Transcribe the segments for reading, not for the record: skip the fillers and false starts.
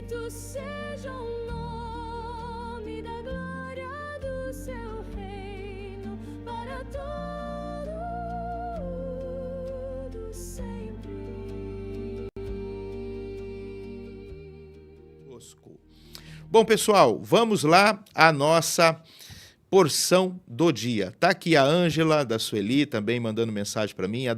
Bendito seja o nome da glória do seu reino, para todo sempre. Bom, pessoal, vamos lá à nossa porção do dia. Tá aqui a Ângela, da Sueli, também mandando mensagem para mim, a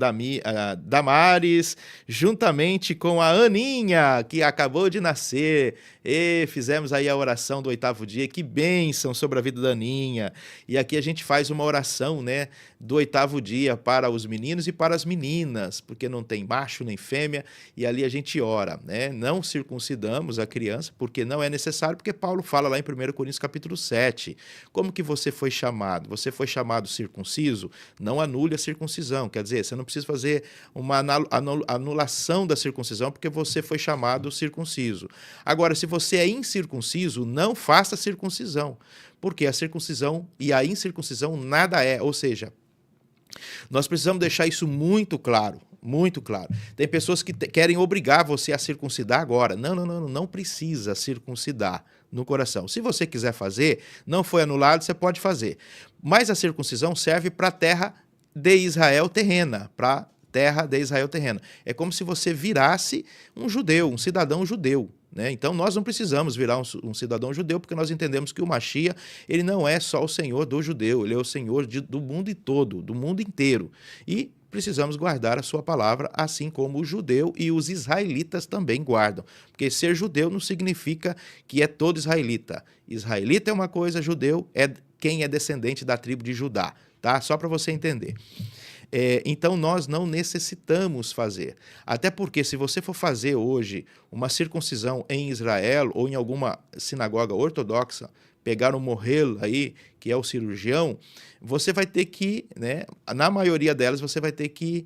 Damares, juntamente com a Aninha, que acabou de nascer. E fizemos aí a oração do 8º dia. Que bênção sobre a vida da Aninha. E aqui a gente faz uma oração, né, do 8º dia para os meninos e para as meninas, porque não tem macho nem fêmea, e ali a gente ora, né? Não circuncidamos a criança, porque não é necessário, porque Paulo fala lá em 1 Coríntios capítulo 7. Como que você foi chamado? Você foi chamado circunciso? Não anule a circuncisão. Quer dizer, você não precisa fazer uma anulação da circuncisão, porque você foi chamado circunciso. Agora, se você é incircunciso, não faça circuncisão, porque a circuncisão e a incircuncisão nada é, ou seja, nós precisamos deixar isso muito claro, muito claro. Tem pessoas que querem obrigar você a circuncidar agora. Não precisa circuncidar no coração. Se você quiser fazer, não foi anulado, você pode fazer. Mas a circuncisão serve para a terra de Israel terrena, para terra de Israel terrena. É como se você virasse um judeu, um cidadão judeu, né? Então nós não precisamos virar um cidadão judeu, porque nós entendemos que o Machia, ele não é só o Senhor do judeu, ele é o Senhor do mundo todo, do mundo inteiro. E precisamos guardar a sua palavra, assim como o judeu e os israelitas também guardam. Porque ser judeu não significa que é todo israelita. Israelita é uma coisa, judeu é quem é descendente da tribo de Judá, tá? Só para você entender. Então nós não necessitamos fazer. Até porque se você for fazer hoje uma circuncisão em Israel ou em alguma sinagoga ortodoxa, pegar um morrel aí, que é o cirurgião, você vai ter que, né, na maioria delas, você vai ter que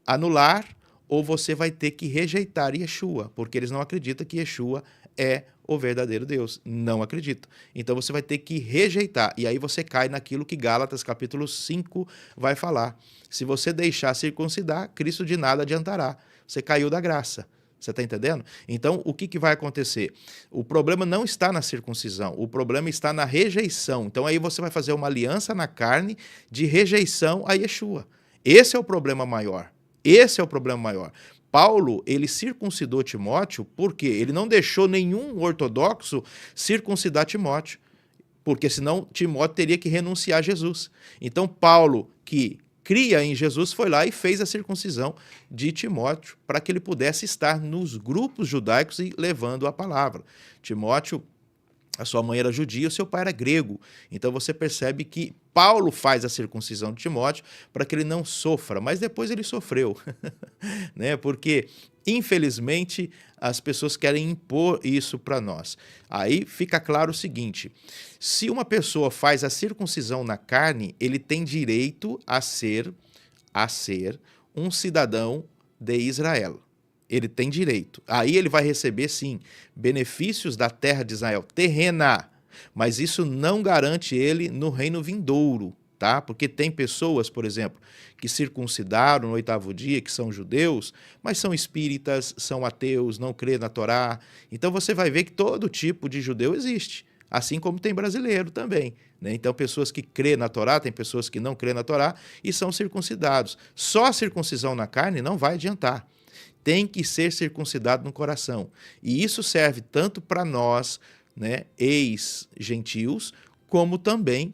anular ou você vai ter que rejeitar Yeshua, porque eles não acreditam que Yeshua é o verdadeiro Deus. Não acredito. Então você vai ter que rejeitar. E aí você cai naquilo que Gálatas capítulo 5 vai falar. Se você deixar circuncidar, Cristo de nada adiantará. Você caiu da graça. Você está entendendo? Então, o que vai acontecer? O problema não está na circuncisão, o problema está na rejeição. Então, aí você vai fazer uma aliança na carne de rejeição a Yeshua. Esse é o problema maior. Esse é o problema maior. Paulo, ele circuncidou Timóteo porque ele não deixou nenhum ortodoxo circuncidar Timóteo, porque senão Timóteo teria que renunciar a Jesus. Então, Paulo, que cria em Jesus, foi lá e fez a circuncisão de Timóteo para que ele pudesse estar nos grupos judaicos e levando a palavra. Timóteo, a sua mãe era judia, o seu pai era grego. Então você percebe que Paulo faz a circuncisão de Timóteo para que ele não sofra, mas depois ele sofreu, né? Porque, infelizmente, as pessoas querem impor isso para nós. Aí fica claro o seguinte, se uma pessoa faz a circuncisão na carne, ele tem direito a ser um cidadão de Israel. Ele tem direito. Aí ele vai receber, sim, benefícios da terra de Israel terrena, mas isso não garante ele no reino vindouro, tá? Porque tem pessoas, por exemplo, que circuncidaram no 8º dia, que são judeus, mas são espíritas, são ateus, não crê na Torá. Então você vai ver que todo tipo de judeu existe, assim como tem brasileiro também, né? Então pessoas que crê na Torá, tem pessoas que não crê na Torá e são circuncidados. Só a circuncisão na carne não vai adiantar. Tem que ser circuncidado no coração. E isso serve tanto para nós, né, ex-gentios, como também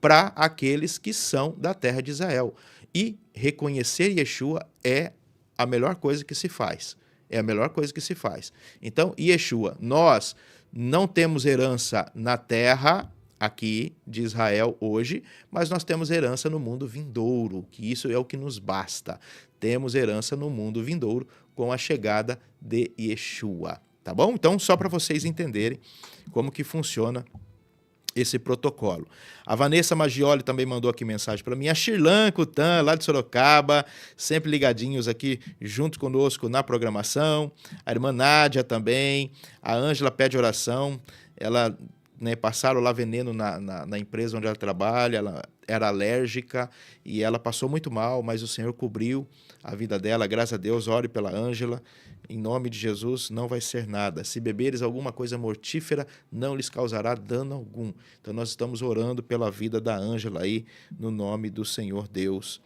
para aqueles que são da terra de Israel. E reconhecer Yeshua é a melhor coisa que se faz. É a melhor coisa que se faz. Então, Yeshua, nós não temos herança na terra aqui de Israel hoje, mas nós temos herança no mundo vindouro, que isso é o que nos basta. Temos herança no mundo vindouro com a chegada de Yeshua, tá bom? Então, só para vocês entenderem como que funciona esse protocolo. A Vanessa Maggioli também mandou aqui mensagem para mim. A Shirlan Kutan, lá de Sorocaba, sempre ligadinhos aqui junto conosco na programação. A irmã Nádia também. A Ângela pede oração. Ela, né, passaram lá veneno na empresa onde ela trabalha. era alérgica e ela passou muito mal, mas o Senhor cobriu a vida dela, graças a Deus. Ore pela Ângela, em nome de Jesus, não vai ser nada. Se beberes alguma coisa mortífera, não lhes causará dano algum. Então nós estamos orando pela vida da Ângela aí, no nome do Senhor Deus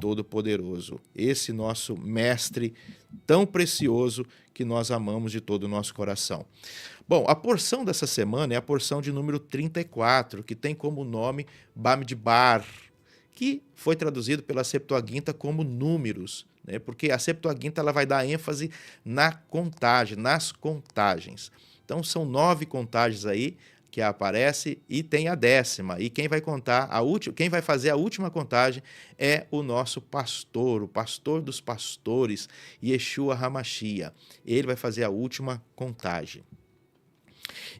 Todo-Poderoso. Esse nosso mestre tão precioso que nós amamos de todo o nosso coração. Bom, a porção dessa semana é a porção de número 34, que tem como nome Bamidbar, que foi traduzido pela Septuaginta como números, né? Porque a Septuaginta ela vai dar ênfase na contagem, nas contagens. Então são 9 contagens aí que aparece e tem a 10ª. E quem vai contar quem vai fazer a última contagem é o nosso pastor, o pastor dos pastores, Yeshua HaMashiach. Ele vai fazer a última contagem.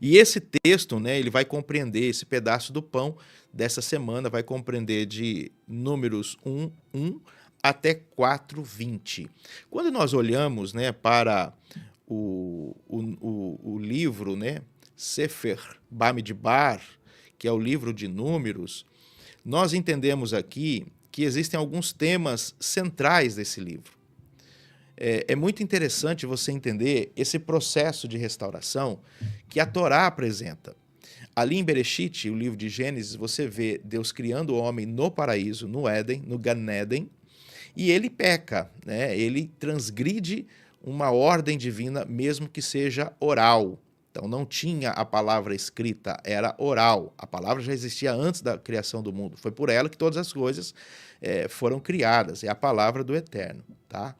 E esse texto, né, ele vai compreender esse pedaço do pão dessa semana, vai compreender de números 1 até 4:20. Quando nós olhamos, né, para o livro, né, Sefer Bamidbar, que é o livro de números, nós entendemos aqui que existem alguns temas centrais desse livro. É muito interessante você entender esse processo de restauração que a Torá apresenta. Ali em Bereshit, o livro de Gênesis, você vê Deus criando o homem no paraíso, no Éden, no Gan Eden, e ele peca, né? Ele transgride uma ordem divina, mesmo que seja oral. Então não tinha a palavra escrita, era oral. A palavra já existia antes da criação do mundo. Foi por ela que todas as coisas foram criadas. É a palavra do Eterno, tá?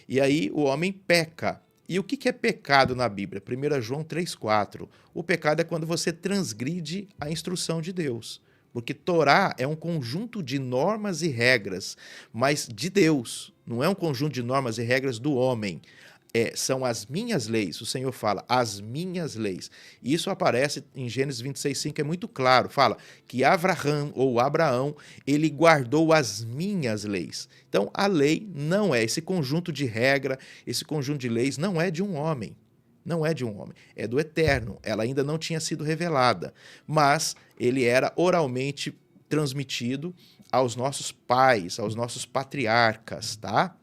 E aí o homem peca. E o que é pecado na Bíblia? 1 João 3,4. O pecado é quando você transgride a instrução de Deus. Porque Torá é um conjunto de normas e regras, mas de Deus. Não é um conjunto de normas e regras do homem. São as minhas leis. O Senhor fala, as minhas leis. Isso aparece em Gênesis 26,5, é muito claro. Fala que Avraham, ou Abraão, ele guardou as minhas leis. Então, a lei não é, esse conjunto de regra, esse conjunto de leis não é de um homem. Não é de um homem, é do Eterno. Ela ainda não tinha sido revelada, mas ele era oralmente transmitido aos nossos pais, aos nossos patriarcas, tá?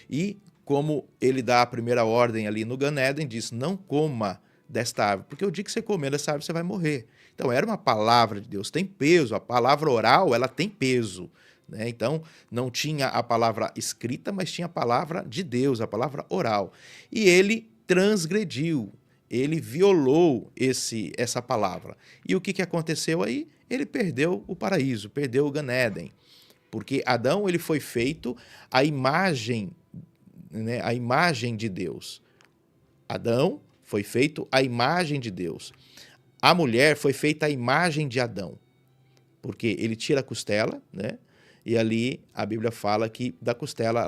E como ele dá a primeira ordem ali no Gan Eden, diz, não coma desta árvore, porque o dia que você comer dessa árvore, você vai morrer. Então, era uma palavra de Deus, tem peso, a palavra oral, ela tem peso, né? Então, não tinha a palavra escrita, mas tinha a palavra de Deus, a palavra oral. E ele transgrediu, ele violou essa palavra. E o que aconteceu aí? Ele perdeu o paraíso, perdeu o Gan Eden, porque Adão ele foi feito à imagem, né, a imagem de Deus. Adão foi feito à imagem de Deus. A mulher foi feita à imagem de Adão, porque ele tira a costela, né? E ali a Bíblia fala que da costela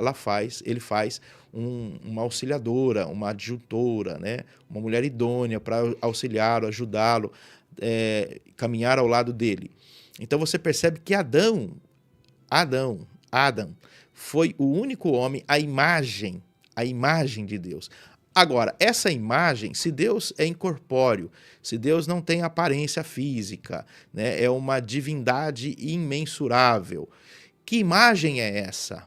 ele faz uma auxiliadora, uma adjutora, né? Uma mulher idônea para auxiliá-lo, ajudá-lo, caminhar ao lado dele. Então você percebe que Adão foi o único homem à imagem de Deus. Agora, essa imagem, se Deus é incorpóreo, se Deus não tem aparência física, né, é uma divindade imensurável, que imagem é essa?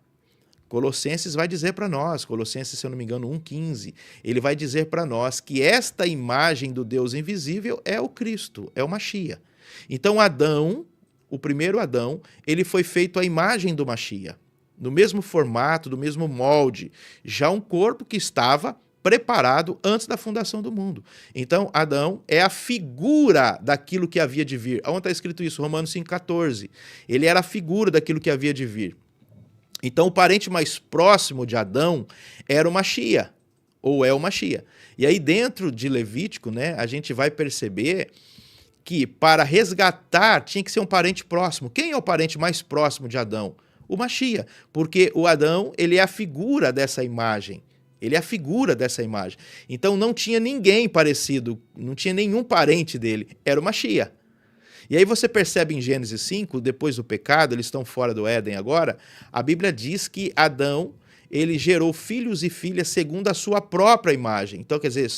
Colossenses vai dizer para nós, Colossenses, se eu não me engano, 1,15, ele vai dizer para nós que esta imagem do Deus invisível é o Cristo, é o Mashiach. Então, Adão, o primeiro Adão, ele foi feito à imagem do Mashiach, no mesmo formato, do mesmo molde, já um corpo que estava preparado antes da fundação do mundo. Então, Adão é a figura daquilo que havia de vir. Onde está escrito isso? Romanos 5,14. Ele era a figura daquilo que havia de vir. Então, o parente mais próximo de Adão era o Mashiach, ou é o Mashiach. E aí, dentro de Levítico, né, a gente vai perceber que para resgatar tinha que ser um parente próximo. Quem é o parente mais próximo de Adão? O Mashiach, porque o Adão, ele é a figura dessa imagem. Ele é a figura dessa imagem. Então não tinha ninguém parecido, não tinha nenhum parente dele, era o Mashiach. E aí você percebe em Gênesis 5, depois do pecado, eles estão fora do Éden agora, a Bíblia diz que Adão, ele gerou filhos e filhas segundo a sua própria imagem. Então, quer dizer,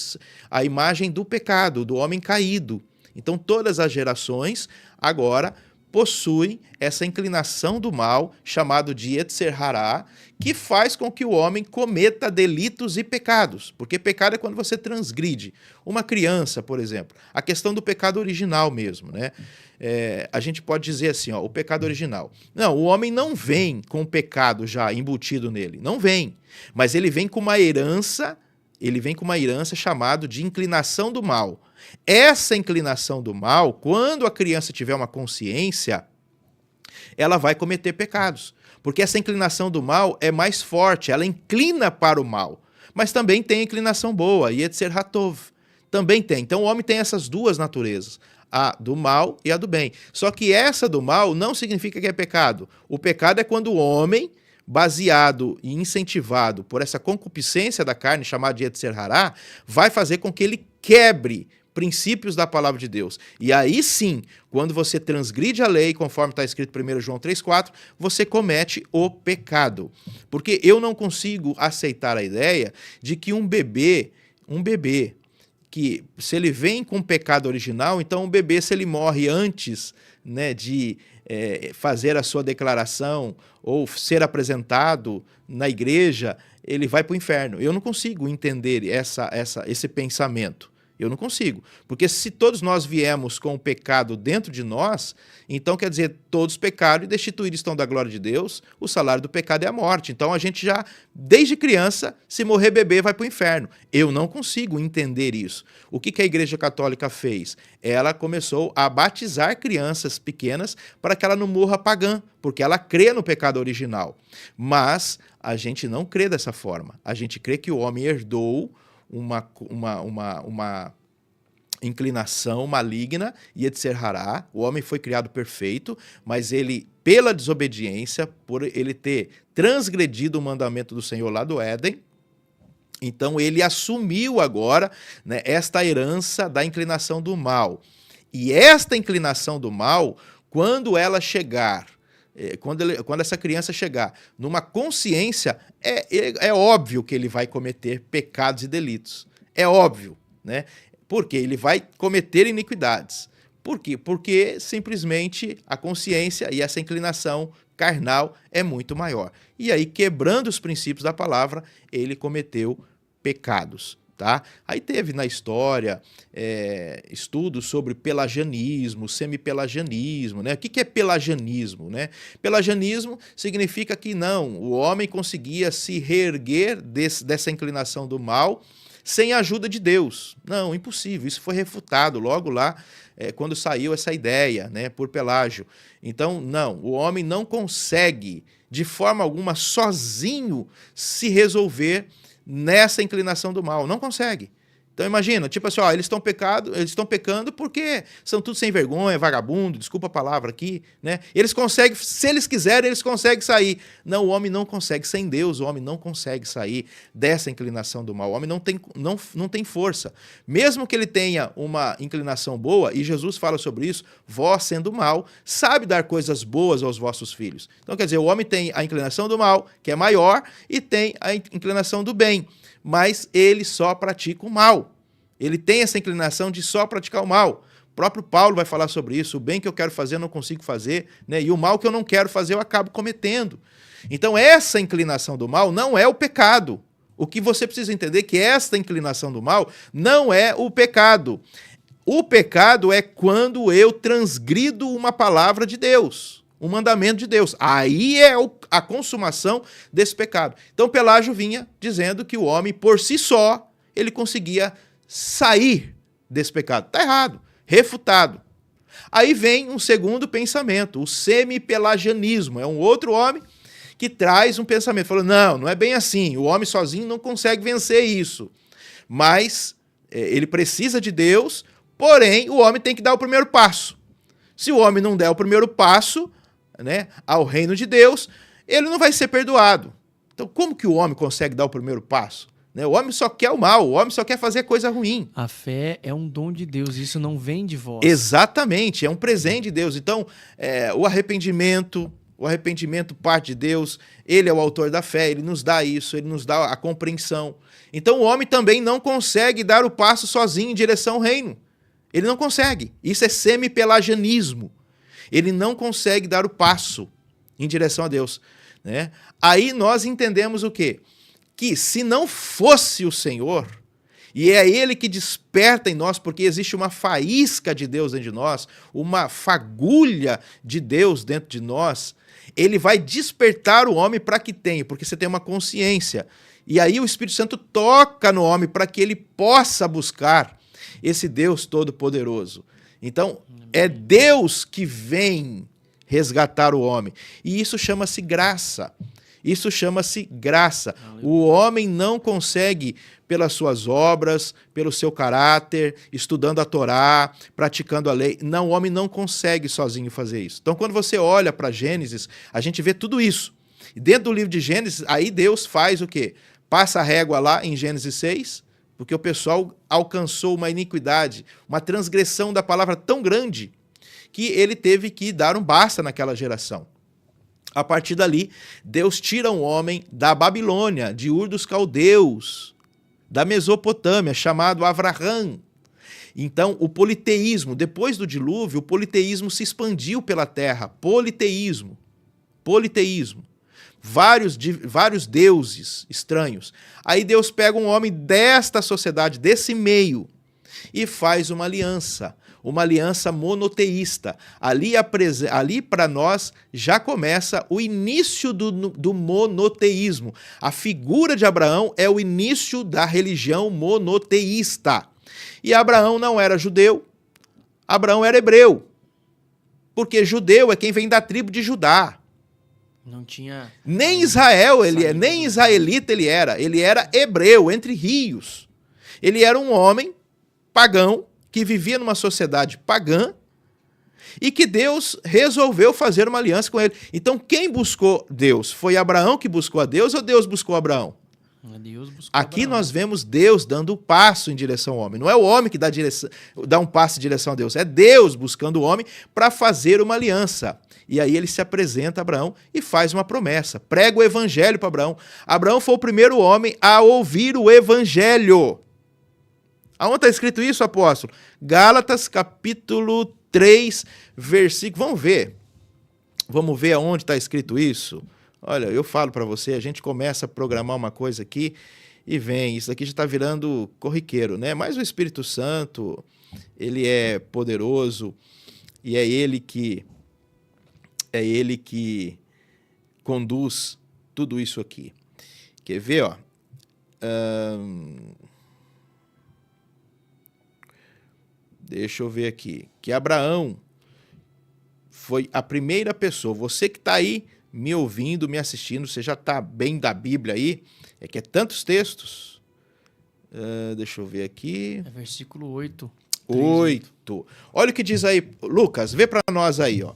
a imagem do pecado, do homem caído. Então todas as gerações agora possuem essa inclinação do mal, chamado de Yetzer Hará, que faz com que o homem cometa delitos e pecados. Porque pecado é quando você transgride. Uma criança, por exemplo, a questão do pecado original mesmo, né? A gente pode dizer assim, ó, o pecado original. Não, o homem não vem com o pecado já embutido nele. Não vem. Mas ele vem com uma herança, chamada de inclinação do mal. Essa inclinação do mal, quando a criança tiver uma consciência, ela vai cometer pecados. Porque essa inclinação do mal é mais forte, ela inclina para o mal. Mas também tem a inclinação boa, Yetzer Hatov. Também tem. Então o homem tem essas duas naturezas, a do mal e a do bem. Só que essa do mal não significa que é pecado. O pecado é quando o homem, baseado e incentivado por essa concupiscência da carne, chamada de Yetzer Hará, vai fazer com que ele quebre princípios da palavra de Deus. E aí sim, quando você transgride a lei, conforme está escrito em 1 João 3,4, você comete o pecado. Porque eu não consigo aceitar a ideia de que um bebê, que se ele vem com pecado original, então um bebê, se ele morre antes, né, de fazer a sua declaração ou ser apresentado na igreja, ele vai para o inferno. Eu não consigo entender esse pensamento. Eu não consigo. Porque se todos nós viemos com o pecado dentro de nós, então quer dizer, todos pecaram e destituídos estão da glória de Deus, o salário do pecado é a morte. Então a gente já, desde criança, se morrer bebê, vai para o inferno. Eu não consigo entender isso. O que a Igreja Católica fez? Ela começou a batizar crianças pequenas para que ela não morra pagã, porque ela crê no pecado original. Mas a gente não crê dessa forma. A gente crê que o homem herdou uma inclinação maligna, Yetzer Hará. O homem foi criado perfeito, mas ele, pela desobediência, por ele ter transgredido o mandamento do Senhor lá do Éden, então ele assumiu agora, né, esta herança da inclinação do mal. E esta inclinação do mal, quando ela chegar, quando essa criança chegar numa consciência, é óbvio que ele vai cometer pecados e delitos. É óbvio, né? Porque ele vai cometer iniquidades. Por quê? Porque simplesmente a consciência e essa inclinação carnal é muito maior. E aí, quebrando os princípios da palavra, ele cometeu pecados. Tá? Aí teve na história estudos sobre pelagianismo, semipelagianismo, né? O que é pelagianismo, né? Pelagianismo significa que não, o homem conseguia se reerguer dessa inclinação do mal sem a ajuda de Deus. Não, impossível, isso foi refutado logo lá quando saiu essa ideia, né, por Pelágio. Então, não, o homem não consegue de forma alguma sozinho se resolver nessa inclinação do mal. Não consegue. Então imagina, tipo assim, ó, eles estão pecando porque são tudo sem vergonha, vagabundo, desculpa a palavra aqui, né? Eles conseguem, se eles quiserem, eles conseguem sair. Não, o homem não consegue, sem Deus, o homem não consegue sair dessa inclinação do mal. O homem não tem força. Mesmo que ele tenha uma inclinação boa, e Jesus fala sobre isso, vós sendo mal, sabe dar coisas boas aos vossos filhos. Então quer dizer, o homem tem a inclinação do mal, que é maior, e tem a inclinação do bem, mas ele só pratica o mal. Ele tem essa inclinação de só praticar o mal. O próprio Paulo vai falar sobre isso. O bem que eu quero fazer eu não consigo fazer, né? E o mal que eu não quero fazer eu acabo cometendo. Então essa inclinação do mal não é o pecado. O que você precisa entender é que esta inclinação do mal não é o pecado. O pecado é quando eu transgrido uma palavra de Deus, um mandamento de Deus. Aí é a consumação desse pecado. Então Pelágio vinha dizendo que o homem, por si só, ele conseguia sair desse pecado. Está errado, refutado. Aí vem um segundo pensamento, o semipelagianismo. É um outro homem que traz um pensamento. Falou, não é bem assim. O homem sozinho não consegue vencer isso. Mas ele precisa de Deus, porém o homem tem que dar o primeiro passo. Se o homem não der o primeiro passo, né, ao reino de Deus, ele não vai ser perdoado. Então, como que o homem consegue dar o primeiro passo? Né? O homem só quer o mal, o homem só quer fazer coisa ruim. A fé é um dom de Deus, isso não vem de vós. Exatamente, é um presente de Deus. Então, o arrependimento parte de Deus, ele é o autor da fé, ele nos dá isso, ele nos dá a compreensão. Então, o homem também não consegue dar o passo sozinho em direção ao reino. Ele não consegue. Isso é semipelagianismo. Ele não consegue dar o passo em direção a Deus, né? Aí nós entendemos o quê? Que se não fosse o Senhor, e é Ele que desperta em nós, porque existe uma faísca de Deus dentro de nós, uma fagulha de Deus dentro de nós, Ele vai despertar o homem para que tenha, porque você tem uma consciência. E aí o Espírito Santo toca no homem para que ele possa buscar esse Deus Todo-Poderoso. Então, é Deus que vem resgatar o homem. E isso chama-se graça. Isso chama-se graça. O homem não consegue, pelas suas obras, pelo seu caráter, estudando a Torá, praticando a lei. Não, o homem não consegue sozinho fazer isso. Então, quando você olha para Gênesis, a gente vê tudo isso. E dentro do livro de Gênesis, aí Deus faz o quê? Passa a régua lá em Gênesis 6, porque o pessoal alcançou uma iniquidade, uma transgressão da palavra tão grande, que ele teve que dar um basta naquela geração. A partir dali, Deus tira um homem da Babilônia, de Ur dos Caldeus, da Mesopotâmia, chamado Avraham. Então, o politeísmo, depois do dilúvio, o politeísmo se expandiu pela terra. Politeísmo. Vários deuses estranhos. Aí Deus pega um homem desta sociedade, desse meio, e faz uma aliança monoteísta. Ali para nós já começa o início do monoteísmo. A figura de Abraão é o início da religião monoteísta. E Abraão não era judeu, Abraão era hebreu. Porque judeu é quem vem da tribo de Judá. Não tinha... Nem Israel, nem israelita ele era hebreu, entre rios. Ele era um homem pagão, que vivia numa sociedade pagã, e que Deus resolveu fazer uma aliança com ele. Então, quem buscou Deus? Foi Abraão que buscou a Deus ou Deus buscou Abraão? Deus buscou Aqui Abraão. Nós vemos Deus dando o passo em direção ao homem. Não é o homem que dá um passo em direção a Deus, é Deus buscando o homem para fazer uma aliança. E aí ele se apresenta a Abraão e faz uma promessa. Prega o evangelho para Abraão. Abraão foi o primeiro homem a ouvir o evangelho. Aonde está escrito isso, apóstolo? Gálatas, capítulo 3, versículo... Vamos ver aonde está escrito isso? Olha, eu falo para você, a gente começa a programar uma coisa aqui e vem. Isso aqui já está virando corriqueiro, né? Mas o Espírito Santo, ele é poderoso e é ele que conduz tudo isso aqui. Quer ver, ó? Deixa eu ver aqui. Que Abraão foi a primeira pessoa. Você que está aí me ouvindo, me assistindo, você já está bem da Bíblia aí. É que é tantos textos. Deixa eu ver aqui. É versículo 8. 8. Olha o que diz aí. Lucas, vê para nós aí, ó.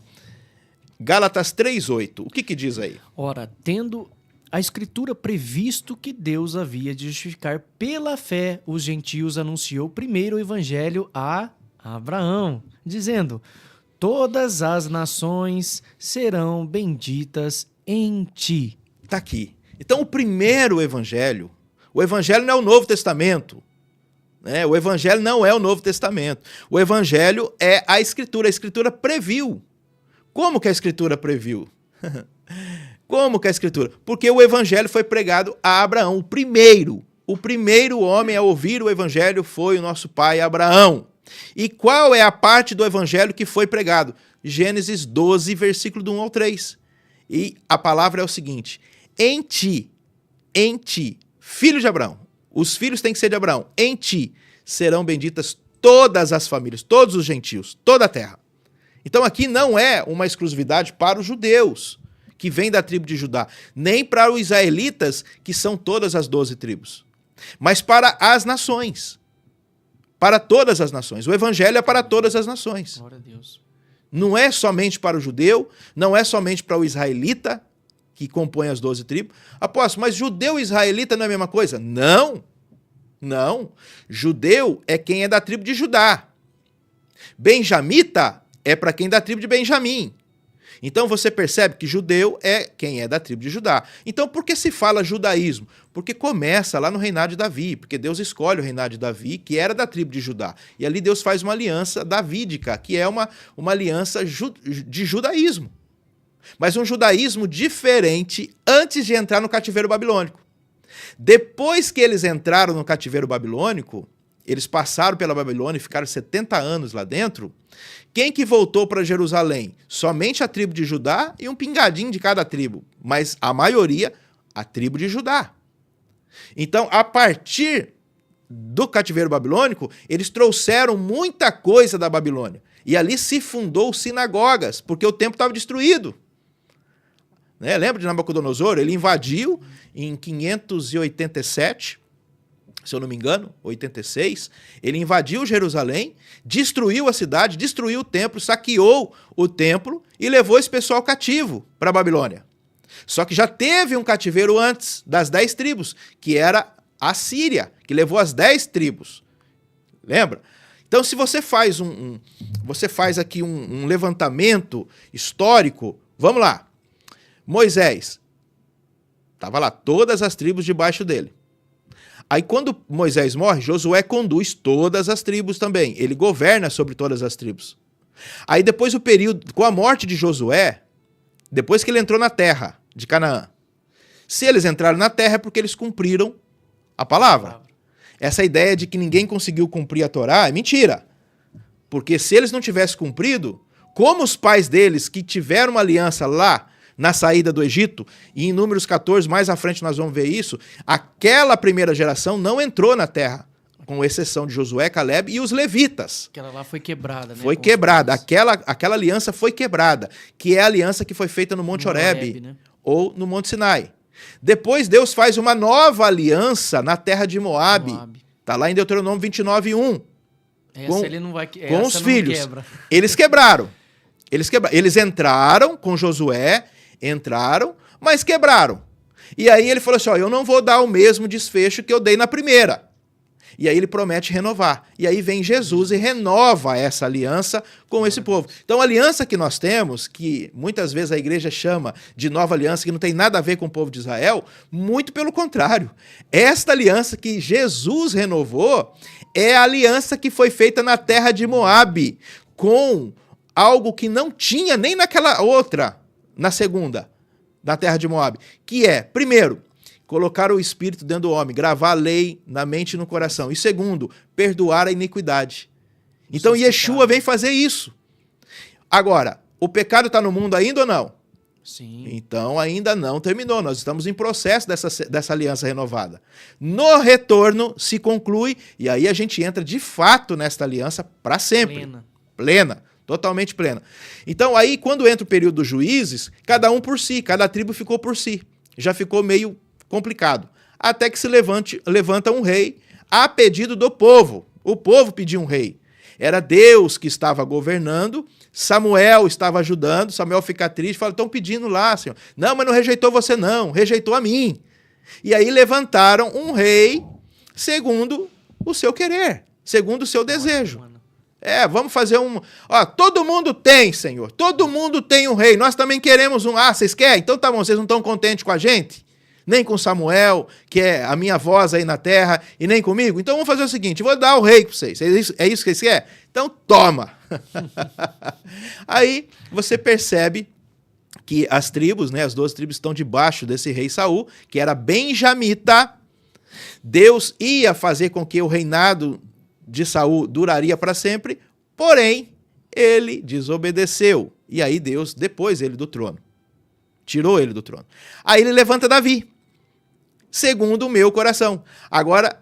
Gálatas 3:8. O que diz aí? Ora, tendo a Escritura previsto que Deus havia de justificar pela fé os gentios, anunciou primeiro o evangelho a Abraão, dizendo: todas as nações serão benditas em ti. Está aqui. Então, o primeiro evangelho, o evangelho não é o Novo Testamento, né? O evangelho não é o Novo Testamento. O evangelho é a Escritura previu. Como que a Escritura previu? Como que a Escritura? Porque o evangelho foi pregado a Abraão, o primeiro homem a ouvir o evangelho foi o nosso pai Abraão. E qual é a parte do evangelho que foi pregado? Gênesis 12, versículo do 1 ao 3. E a palavra é o seguinte: em ti, filho de Abraão, os filhos têm que ser de Abraão, em ti serão benditas todas as famílias, todos os gentios, toda a terra. Então aqui não é uma exclusividade para os judeus, que vêm da tribo de Judá, nem para os israelitas, que são todas as 12 tribos, mas para as nações, para todas as nações. O evangelho é para todas as nações. Glória a Deus. Não é somente para o judeu, não é somente para o israelita, que compõe as 12 tribos. Apóstolo, mas judeu e israelita não é a mesma coisa? Não. Judeu é quem é da tribo de Judá. Benjamita é para quem é da tribo de Benjamim. Então você percebe que judeu é quem é da tribo de Judá. Então por que se fala judaísmo? Porque começa lá no reinado de Davi, porque Deus escolhe o reinado de Davi, que era da tribo de Judá. E ali Deus faz uma aliança davídica, que é uma aliança de judaísmo. Mas um judaísmo diferente antes de entrar no cativeiro babilônico. Depois que eles entraram no cativeiro babilônico, eles passaram pela Babilônia e ficaram 70 anos lá dentro. Quem que voltou para Jerusalém? Somente a tribo de Judá e um pingadinho de cada tribo. Mas a maioria, a tribo de Judá. Então, a partir do cativeiro babilônico, eles trouxeram muita coisa da Babilônia. E ali se fundou sinagogas, porque o templo estava destruído. Né? Lembra de Nabucodonosor? Ele invadiu em 587, se eu não me engano, 86, ele invadiu Jerusalém, destruiu a cidade, destruiu o templo, saqueou o templo e levou esse pessoal cativo para a Babilônia. Só que já teve um cativeiro antes das 10 tribos, que era a Síria, que levou as 10 tribos. Lembra? Então, se você faz você faz aqui um levantamento histórico, vamos lá. Moisés, estava lá todas as tribos debaixo dele. Aí quando Moisés morre, Josué conduz todas as tribos também. Ele governa sobre todas as tribos. Aí depois o período, com a morte de Josué, depois que ele entrou na terra de Canaã, se eles entraram na terra é porque eles cumpriram a palavra. Essa ideia de que ninguém conseguiu cumprir a Torá é mentira. Porque se eles não tivessem cumprido, como os pais deles que tiveram uma aliança lá na saída do Egito, e em Números 14, mais à frente nós vamos ver isso, aquela primeira geração não entrou na terra, com exceção de Josué, Caleb e os levitas. Aquela lá foi quebrada, né? Foi quebrada, aquela aliança foi quebrada, que é a aliança que foi feita no Monte Horebe, né? Ou no Monte Sinai. Depois Deus faz uma nova aliança na terra de Moabe. Está lá em Deuteronômio 29:1. Essa ele não vai com os filhos. Quebra. Eles quebraram. Eles entraram com Josué, mas quebraram. E aí ele falou assim, ó, eu não vou dar o mesmo desfecho que eu dei na primeira. E aí ele promete renovar. E aí vem Jesus e renova essa aliança com esse povo. Então a aliança que nós temos, que muitas vezes a igreja chama de nova aliança, que não tem nada a ver com o povo de Israel, muito pelo contrário. Esta aliança que Jesus renovou é a aliança que foi feita na terra de Moabe, com algo que não tinha nem naquela outra, na segunda, na terra de Moabe, que é, primeiro, colocar o Espírito dentro do homem, gravar a lei na mente e no coração. E segundo, perdoar a iniquidade. Então Yeshua vem fazer isso. Agora, o pecado está no mundo ainda ou não? Sim. Então ainda não terminou, nós estamos em processo dessa aliança renovada. No retorno se conclui, e aí a gente entra de fato nesta aliança para sempre. Plena. Totalmente plena. Então aí, quando entra o período dos juízes, cada um por si, cada tribo ficou por si. Já ficou meio complicado. Até que se levanta um rei a pedido do povo. O povo pediu um rei. Era Deus que estava governando, Samuel estava ajudando, Samuel fica triste, fala, estão pedindo lá, Senhor. Não, mas não rejeitou você não, rejeitou a mim. E aí levantaram um rei segundo o seu querer, segundo o seu desejo. Vamos fazer um... Ó, todo mundo tem, Senhor. Todo mundo tem um rei. Nós também queremos um... Ah, vocês querem? Então tá bom, vocês não estão contentes com a gente? Nem com Samuel, que é a minha voz aí na terra, e nem comigo? Então vamos fazer o seguinte, vou dar o rei para vocês. É isso que vocês querem? Então toma! Aí você percebe que as tribos, né, as 12 tribos estão debaixo desse rei Saul, que era benjamita. Deus ia fazer com que o reinado de Saul duraria para sempre, porém, ele desobedeceu. E aí Deus, depois ele do trono, tirou ele do trono. Aí ele levanta Davi, segundo o meu coração. Agora,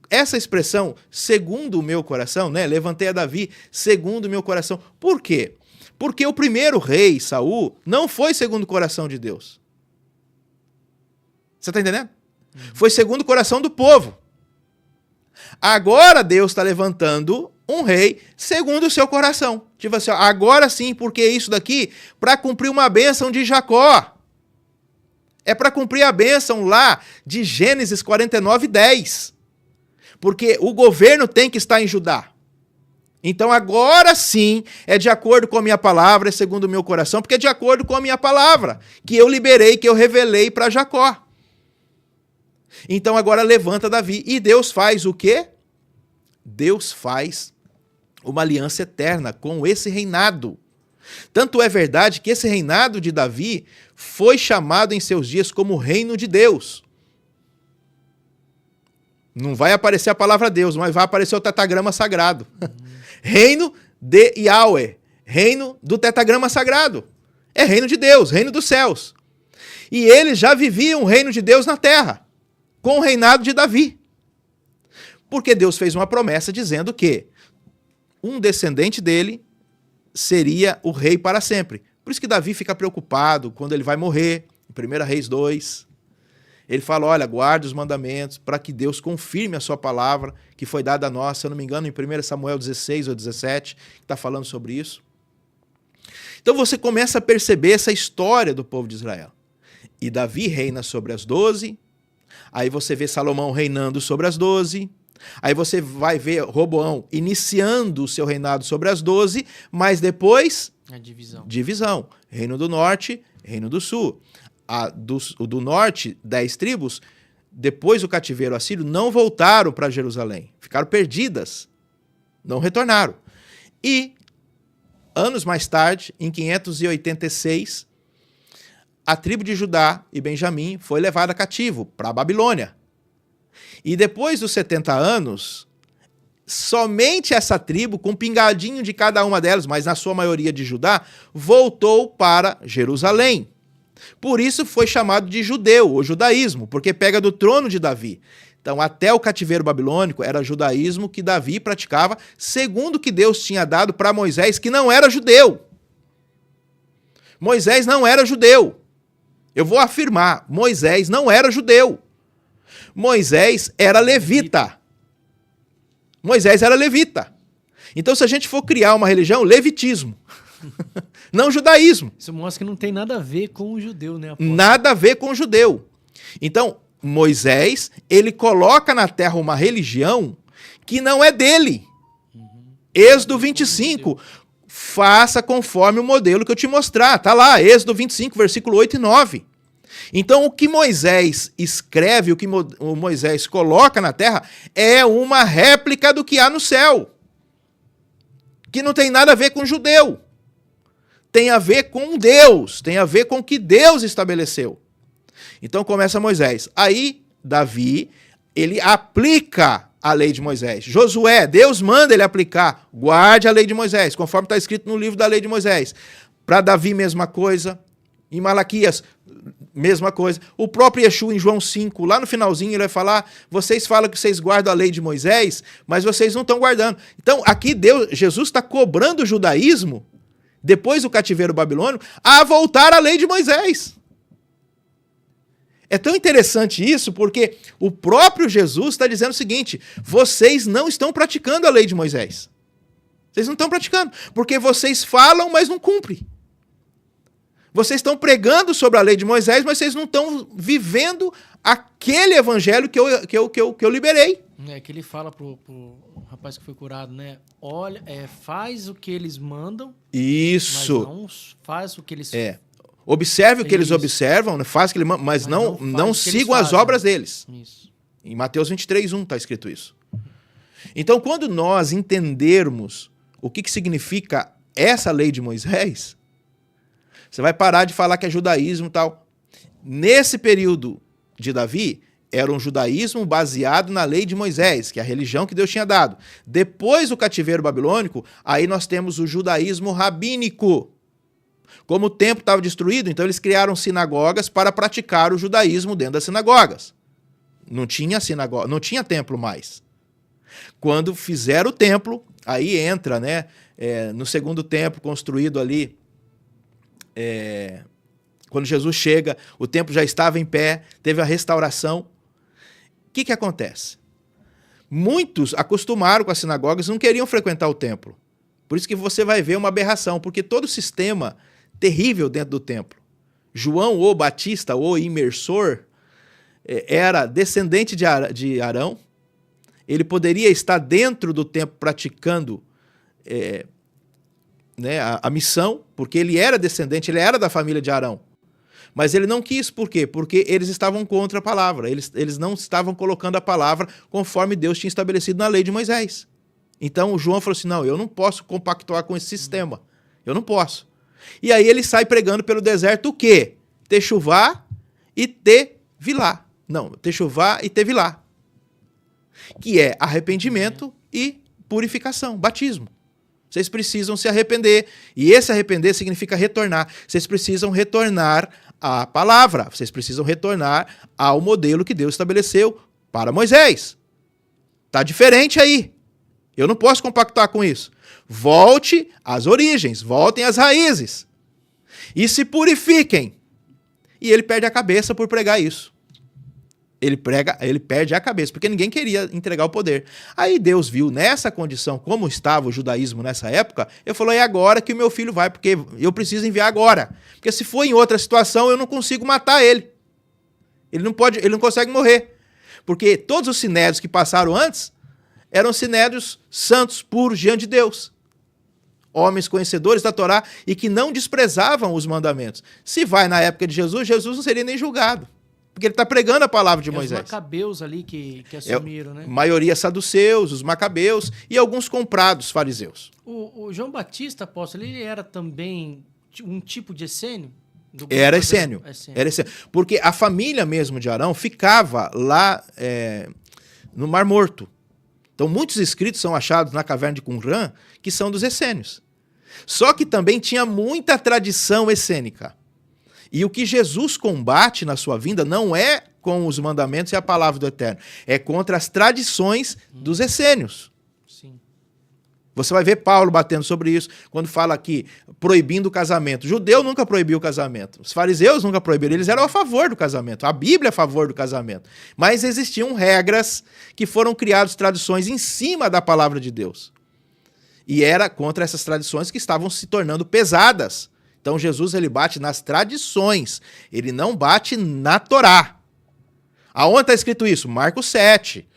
essa expressão, segundo o meu coração, né? Levantei a Davi, segundo o meu coração. Por quê? Porque o primeiro rei, Saul, não foi segundo o coração de Deus. Você está entendendo? Foi segundo o coração do povo. Agora Deus está levantando um rei segundo o seu coração. Tipo assim, ó, agora sim, porque isso daqui, para cumprir uma bênção de Jacó. É para cumprir a bênção lá de Gênesis 49:10. Porque o governo tem que estar em Judá. Então agora sim é de acordo com a minha palavra, é segundo o meu coração, porque é de acordo com a minha palavra, que eu liberei, que eu revelei para Jacó. Então agora levanta Davi. E Deus faz o quê? Deus faz uma aliança eterna com esse reinado. Tanto é verdade que esse reinado de Davi foi chamado em seus dias como reino de Deus. Não vai aparecer a palavra Deus, mas vai aparecer o tetagrama sagrado. Reino de Yahweh, reino do tetagrama sagrado. É reino de Deus, reino dos céus. E eles já viviam o reino de Deus na terra, com o reinado de Davi. Porque Deus fez uma promessa dizendo que um descendente dele seria o rei para sempre. Por isso que Davi fica preocupado quando ele vai morrer, em 1 Reis 2. Ele fala, olha, guarde os mandamentos para que Deus confirme a sua palavra, que foi dada a nós, se eu não me engano, em 1 Samuel 16 ou 17, que está falando sobre isso. Então você começa a perceber essa história do povo de Israel. E Davi reina sobre as 12, aí você vê Salomão reinando sobre as 12, aí você vai ver Roboão iniciando o seu reinado sobre as 12, mas depois... A divisão. Divisão. Reino do Norte, Reino do Sul. O do Norte, 10 tribos, depois do cativeiro assírio, não voltaram para Jerusalém. Ficaram perdidas. Não retornaram. E, anos mais tarde, em 586, a tribo de Judá e Benjamim foi levada cativo para a Babilônia. E depois dos 70 anos, somente essa tribo, com um pingadinho de cada uma delas, mas na sua maioria de Judá, voltou para Jerusalém. Por isso foi chamado de judeu, ou judaísmo, porque pega do trono de Davi. Então, até o cativeiro babilônico, era judaísmo que Davi praticava, segundo o que Deus tinha dado para Moisés, que não era judeu. Moisés não era judeu. Eu vou afirmar, Moisés não era judeu. Moisés era levita. Moisés era levita. Então, se a gente for criar uma religião, levitismo. Não judaísmo. Isso mostra que não tem nada a ver com o judeu, né, apóstolo? Nada a ver com o judeu. Então, Moisés, ele coloca na terra uma religião que não é dele. Êxodo 25. Faça conforme o modelo que eu te mostrar. Tá lá, Êxodo 25, versículo 8 e 9. Então, o que Moisés escreve, o que Moisés coloca na terra, é uma réplica do que há no céu. Que não tem nada a ver com o judeu. Tem a ver com Deus, tem a ver com o que Deus estabeleceu. Então começa Moisés. Aí, Davi, ele aplica a lei de Moisés. Josué, Deus manda ele aplicar. Guarde a lei de Moisés, conforme está escrito no livro da lei de Moisés. Para Davi, mesma coisa. Em Malaquias, mesma coisa. O próprio Yeshua, em João 5, lá no finalzinho, ele vai falar, vocês falam que vocês guardam a lei de Moisés, mas vocês não estão guardando. Então, aqui Jesus está cobrando o judaísmo, depois do cativeiro babilônico, a voltar à lei de Moisés. É tão interessante isso, porque o próprio Jesus está dizendo o seguinte, vocês não estão praticando a lei de Moisés. Vocês não estão praticando, porque vocês falam, mas não cumprem. Vocês estão pregando sobre a lei de Moisés, mas vocês não estão vivendo aquele evangelho que eu liberei. É que ele fala pro rapaz que foi curado, né? Olha, faz o que eles mandam. Isso. Mas não faz o que eles... Observe o que eles observam, né? Faz o que eles mandam, mas não sigam as obras deles. Isso. Em Mateus 23:1 está escrito isso. Então, quando nós entendermos o que significa essa lei de Moisés, você vai parar de falar que é judaísmo e tal. Nesse período de Davi, era um judaísmo baseado na lei de Moisés, que é a religião que Deus tinha dado. Depois do cativeiro babilônico, aí nós temos o judaísmo rabínico. Como o templo estava destruído, então eles criaram sinagogas para praticar o judaísmo dentro das sinagogas. Não tinha sinagoga, não tinha templo mais. Quando fizeram o templo, aí entra, né, no segundo templo construído ali, quando Jesus chega, o templo já estava em pé, teve a restauração. O que acontece? Muitos acostumaram com as sinagogas e não queriam frequentar o templo. Por isso que você vai ver uma aberração, porque todo o sistema terrível dentro do templo. João, o Batista, o imersor, era descendente de Arão. Ele poderia estar dentro do templo praticando né, a missão, porque ele era descendente, ele era da família de Arão. Mas ele não quis, por quê? Porque eles estavam contra a palavra, eles não estavam colocando a palavra conforme Deus tinha estabelecido na lei de Moisés. Então o João falou assim, não, eu não posso compactuar com esse sistema, eu não posso. E aí ele sai pregando pelo deserto o quê? Techuvá e Tevilá. Não, Techuvá e Tevilá. Que é arrependimento e purificação, batismo. Vocês precisam se arrepender. E esse arrepender significa retornar. Vocês precisam retornar à palavra. Vocês precisam retornar ao modelo que Deus estabeleceu para Moisés. Tá diferente aí. Eu não posso compactuar com isso. Volte às origens, voltem às raízes. E se purifiquem. E ele perde a cabeça por pregar isso. Ele perde a cabeça, porque ninguém queria entregar o poder. Aí Deus viu nessa condição, como estava o judaísmo nessa época, ele falou, é agora que o meu filho vai, porque eu preciso enviar agora. Porque se for em outra situação, eu não consigo matar ele. Ele não consegue morrer. Porque todos os sinédrios que passaram antes eram sinédrios santos, puros, diante de Deus. Homens conhecedores da Torá e que não desprezavam os mandamentos. Se vai na época de Jesus, Jesus não seria nem julgado. Porque ele está pregando a palavra de Moisés. Os macabeus ali que assumiram, né? Maioria saduceus, os macabeus e alguns comprados fariseus. O João Batista, apóstolo, ele era também um tipo de essênio? Era essênio. Era essênio. Porque a família mesmo de Arão ficava lá no Mar Morto. Então muitos escritos são achados na caverna de Qumran que são dos essênios. Só que também tinha muita tradição essênica. E o que Jesus combate na sua vinda não é com os mandamentos e a palavra do Eterno. É contra as tradições dos essênios. Sim. Você vai ver Paulo batendo sobre isso, quando fala aqui, proibindo o casamento. O judeu nunca proibiu o casamento. Os fariseus nunca proibiram. Eles eram a favor do casamento. A Bíblia é a favor do casamento. Mas existiam regras que foram criadas, tradições em cima da palavra de Deus. E era contra essas tradições que estavam se tornando pesadas. Então Jesus ele bate nas tradições, ele não bate na Torá. Aonde está escrito isso? Marcos 7.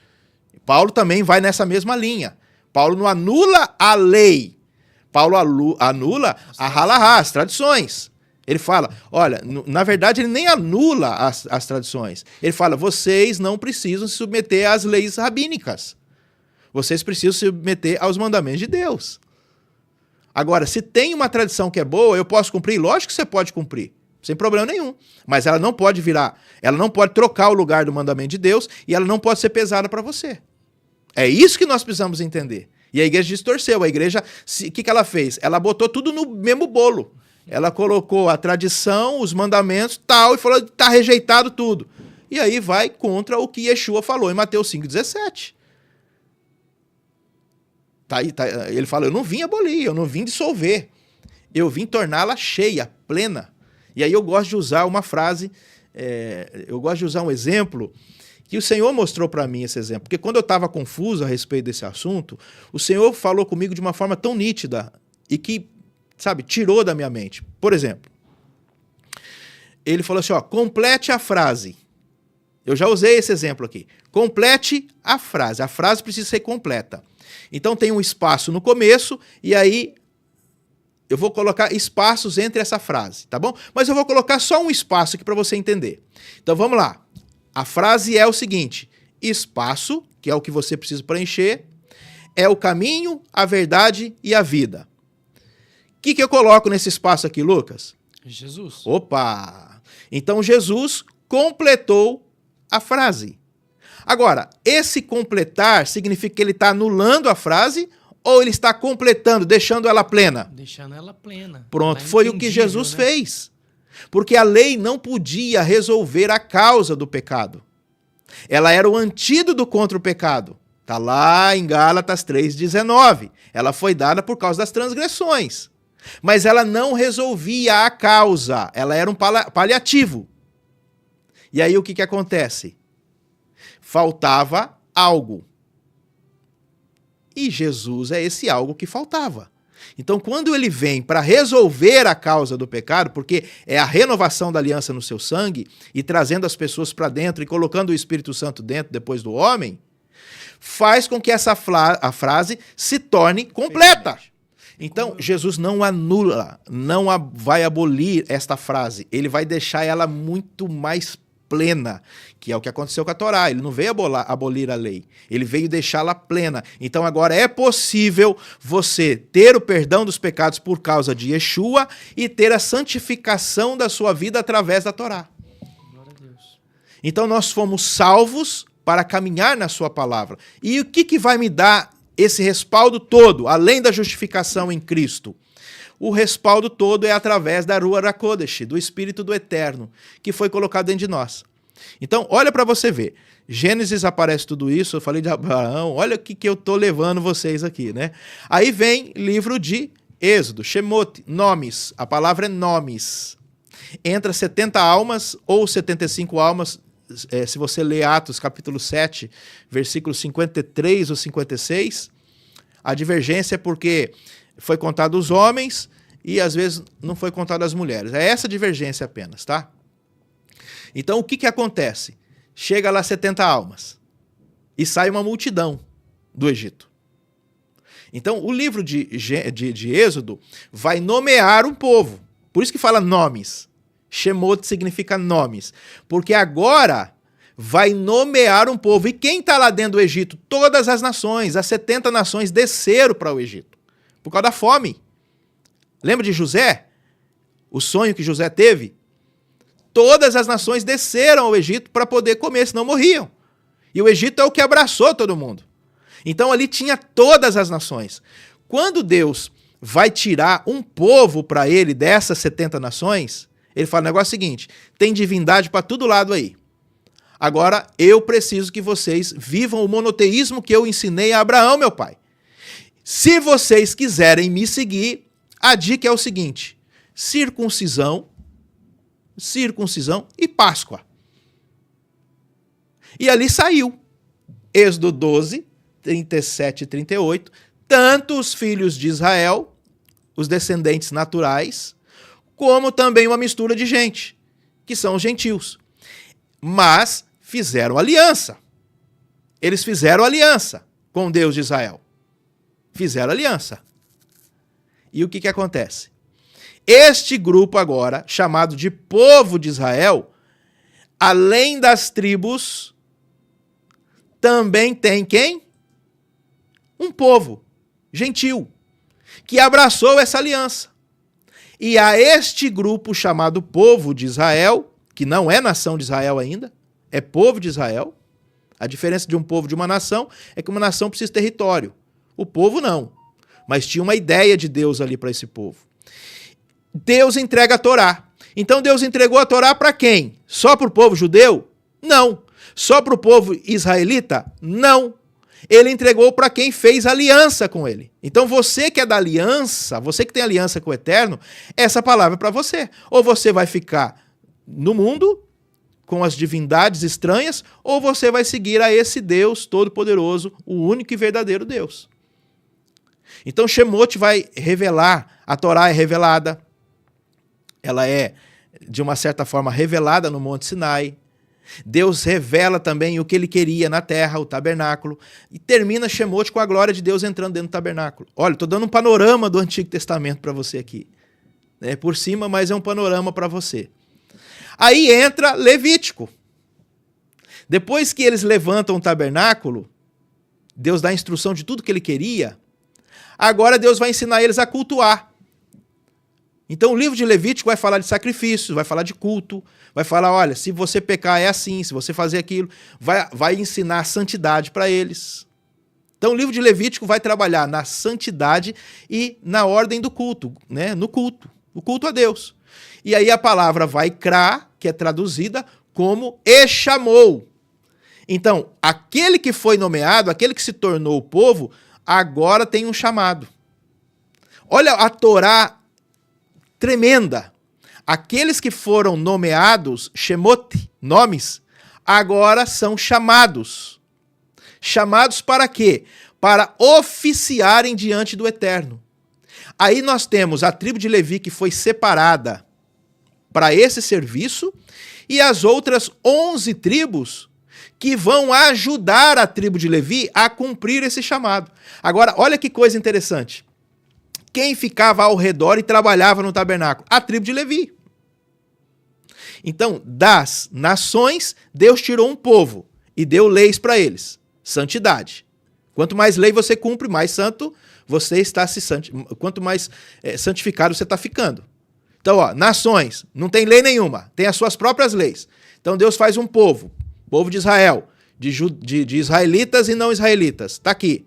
Paulo também vai nessa mesma linha. Paulo não anula a lei. Paulo anula a halahá, as tradições. Ele fala, olha, na verdade ele nem anula as tradições. Ele fala, vocês não precisam se submeter às leis rabínicas. Vocês precisam se submeter aos mandamentos de Deus. Agora, se tem uma tradição que é boa, eu posso cumprir? Lógico que você pode cumprir, sem problema nenhum. Mas ela não pode ela não pode trocar o lugar do mandamento de Deus e ela não pode ser pesada para você. É isso que nós precisamos entender. E a igreja distorceu. A igreja, o que ela fez? Ela botou tudo no mesmo bolo. Ela colocou a tradição, os mandamentos, tal, e falou, está rejeitado tudo. E aí vai contra o que Yeshua falou em Mateus 5,17. Ele fala, eu não vim abolir, eu não vim dissolver, eu vim torná-la cheia, plena. E aí eu gosto de usar uma frase, eu gosto de usar um exemplo, que o Senhor mostrou para mim esse exemplo, porque quando eu estava confuso a respeito desse assunto, o Senhor falou comigo de uma forma tão nítida e que, sabe, tirou da minha mente. Por exemplo, ele falou assim, ó, complete a frase. Eu já usei esse exemplo aqui. Complete a frase precisa ser completa. Então tem um espaço no começo e aí eu vou colocar espaços entre essa frase, tá bom? Mas eu vou colocar só um espaço aqui para você entender. Então vamos lá. A frase é o seguinte, espaço, que é o que você precisa preencher, é o caminho, a verdade e a vida. O que eu coloco nesse espaço aqui, Lucas? Jesus. Opa! Então Jesus completou a frase. Agora, esse completar significa que ele está anulando a frase ou ele está completando, deixando ela plena? Deixando ela plena. Pronto, foi o que Jesus fez. Porque a lei não podia resolver a causa do pecado. Ela era o antídoto contra o pecado. Está lá em Gálatas 3,19. Ela foi dada por causa das transgressões. Mas ela não resolvia a causa. Ela era um paliativo. E aí o que acontece? Faltava algo. E Jesus é esse algo que faltava. Então, quando ele vem para resolver a causa do pecado, porque é a renovação da aliança no seu sangue, e trazendo as pessoas para dentro e colocando o Espírito Santo dentro depois do homem, faz com que a frase se torne completa. Então, Jesus não anula, vai abolir esta frase. Ele vai deixar ela muito mais plena, que é o que aconteceu com a Torá. Ele não veio abolir a lei, ele veio deixá-la plena. Então agora é possível você ter o perdão dos pecados por causa de Yeshua e ter a santificação da sua vida através da Torá. Glória a Deus. Então nós fomos salvos para caminhar na sua palavra. E o que vai me dar esse respaldo todo, além da justificação em Cristo? O respaldo todo é através da Ruach HaKodesh, do Espírito do Eterno, que foi colocado dentro de nós. Então, olha para você ver. Gênesis aparece tudo isso, eu falei de Abraão, olha o que eu estou levando vocês aqui, né? Aí vem livro de Êxodo, Shemot, nomes, a palavra é nomes. Entra 70 almas ou 75 almas, se você ler Atos capítulo 7, versículos 53 ou 56, a divergência é porque foi contado os homens e às vezes não foi contado as mulheres. É essa divergência apenas, tá? Então o que acontece? Chega lá 70 almas e sai uma multidão do Egito. Então o livro de Êxodo vai nomear um povo. Por isso que fala nomes. Shemot significa nomes. Porque agora vai nomear um povo. E quem está lá dentro do Egito? Todas as nações. As 70 nações desceram para o Egito. Por causa da fome. Lembra de José? O sonho que José teve? Todas as nações desceram ao Egito para poder comer, senão morriam. E o Egito é o que abraçou todo mundo. Então ali tinha todas as nações. Quando Deus vai tirar um povo para ele dessas 70 nações, ele fala o negócio seguinte: tem divindade para todo lado aí. Agora eu preciso que vocês vivam o monoteísmo que eu ensinei a Abraão, meu pai. Se vocês quiserem me seguir, a dica é o seguinte: circuncisão e Páscoa. E ali saiu. Êxodo 12, 37 e 38. Tanto os filhos de Israel, os descendentes naturais, como também uma mistura de gente, que são os gentios. Mas fizeram aliança. Eles fizeram aliança com o Deus de Israel. Fizeram aliança. E o que acontece? Este grupo agora, chamado de povo de Israel, além das tribos, também tem quem? Um povo gentil, que abraçou essa aliança. E a este grupo chamado povo de Israel, que não é nação de Israel ainda, é povo de Israel. A diferença de um povo e de uma nação é que uma nação precisa de território. O povo não. Mas tinha uma ideia de Deus ali para esse povo. Deus entrega a Torá. Então Deus entregou a Torá para quem? Só para o povo judeu? Não. Só para o povo israelita? Não. Ele entregou para quem fez aliança com ele. Então você que é da aliança, você que tem aliança com o Eterno, essa palavra é para você. Ou você vai ficar no mundo com as divindades estranhas, ou você vai seguir a esse Deus todo-poderoso, o único e verdadeiro Deus. Então Shemot vai revelar, a Torá é revelada, ela é, de uma certa forma, revelada no Monte Sinai. Deus revela também o que ele queria na terra, o tabernáculo, e termina Shemot com a glória de Deus entrando dentro do tabernáculo. Olha, estou dando um panorama do Antigo Testamento para você aqui. É por cima, mas é um panorama para você. Aí entra Levítico. Depois que eles levantam o tabernáculo, Deus dá a instrução de tudo que ele queria, agora Deus vai ensinar eles a cultuar. Então o livro de Levítico vai falar de sacrifícios, vai falar de culto, vai falar, olha, se você pecar é assim, se você fazer aquilo, vai ensinar a santidade para eles. Então o livro de Levítico vai trabalhar na santidade e na ordem do culto, né? No culto, o culto a Deus. E aí a palavra vaikra, que é traduzida como e chamou. Então, aquele que foi nomeado, aquele que se tornou o povo, agora tem um chamado. Olha a Torá tremenda. Aqueles que foram nomeados, Shemot, nomes, agora são chamados. Chamados para quê? Para oficiarem diante do Eterno. Aí nós temos a tribo de Levi que foi separada para esse serviço e as outras 11 tribos que vão ajudar a tribo de Levi a cumprir esse chamado. Agora, olha que coisa interessante. Quem ficava ao redor e trabalhava no tabernáculo? A tribo de Levi. Então, das nações, Deus tirou um povo e deu leis para eles. Santidade. Quanto mais lei você cumpre, mais santo você está se santificando. Quanto mais santificado você está ficando. Então, nações, não tem lei nenhuma, tem as suas próprias leis. Então, Deus faz um povo de Israel, de israelitas e não israelitas. Está aqui.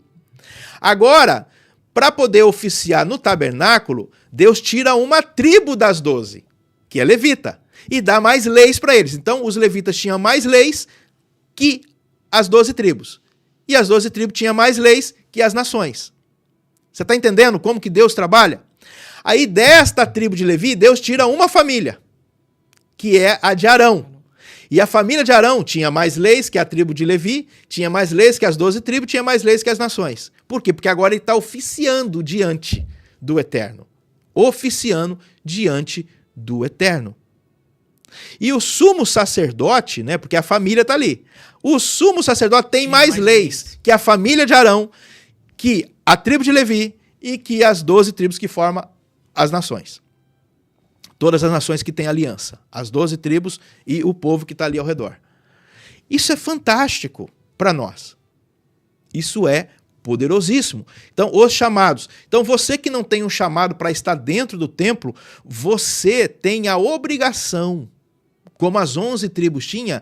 Agora, para poder oficiar no tabernáculo, Deus tira uma tribo das 12, que é levita, e dá mais leis para eles. Então, os levitas tinham mais leis que as 12 tribos. E as 12 tribos tinham mais leis que as nações. Você está entendendo como que Deus trabalha? Aí, desta tribo de Levi, Deus tira uma família, que é a de Arão. E a família de Arão tinha mais leis que a tribo de Levi, tinha mais leis que as 12 tribos, tinha mais leis que as nações. Por quê? Porque agora ele está oficiando diante do Eterno. Oficiando diante do Eterno. E o sumo sacerdote, né, porque a família está ali, o sumo sacerdote tem mais leis que a família de Arão, que a tribo de Levi e que as 12 tribos que formam as nações. Todas as nações que têm aliança, as 12 tribos e o povo que está ali ao redor. Isso é fantástico para nós. Isso é poderosíssimo. Então, os chamados. Então, você que não tem um chamado para estar dentro do templo, você tem a obrigação, como as 11 tribos tinham,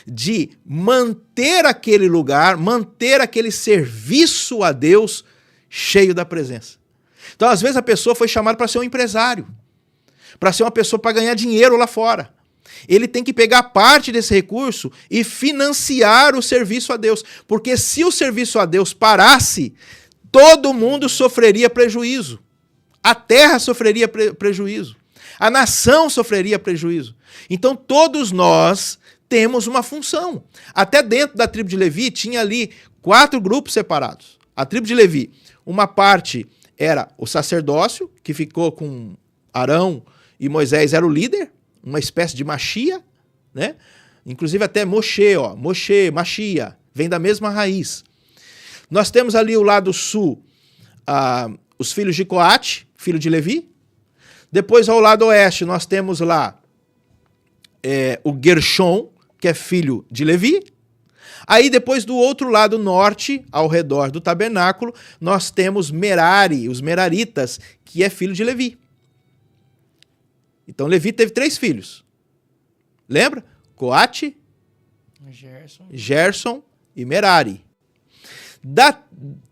de manter aquele lugar, manter aquele serviço a Deus cheio da presença. Então, às vezes, a pessoa foi chamada para ser um empresário, para ser uma pessoa para ganhar dinheiro lá fora. Ele tem que pegar parte desse recurso e financiar o serviço a Deus. Porque se o serviço a Deus parasse, todo mundo sofreria prejuízo. A terra sofreria prejuízo. A nação sofreria prejuízo. Então todos nós temos uma função. Até dentro da tribo de Levi tinha ali 4 grupos separados. A tribo de Levi, uma parte era o sacerdócio, que ficou com Arão e Moisés, era o líder, uma espécie de Machia, né? Inclusive até Moshe, Machia, vem da mesma raiz. Nós temos ali o lado sul, os filhos de Coate, filho de Levi. Depois ao lado oeste nós temos lá o Gershom, que é filho de Levi. Aí depois do outro lado norte, ao redor do tabernáculo, nós temos Merari, os Meraritas, que é filho de Levi. Então Levi teve 3 filhos. Lembra? Coate, Gerson e Merari.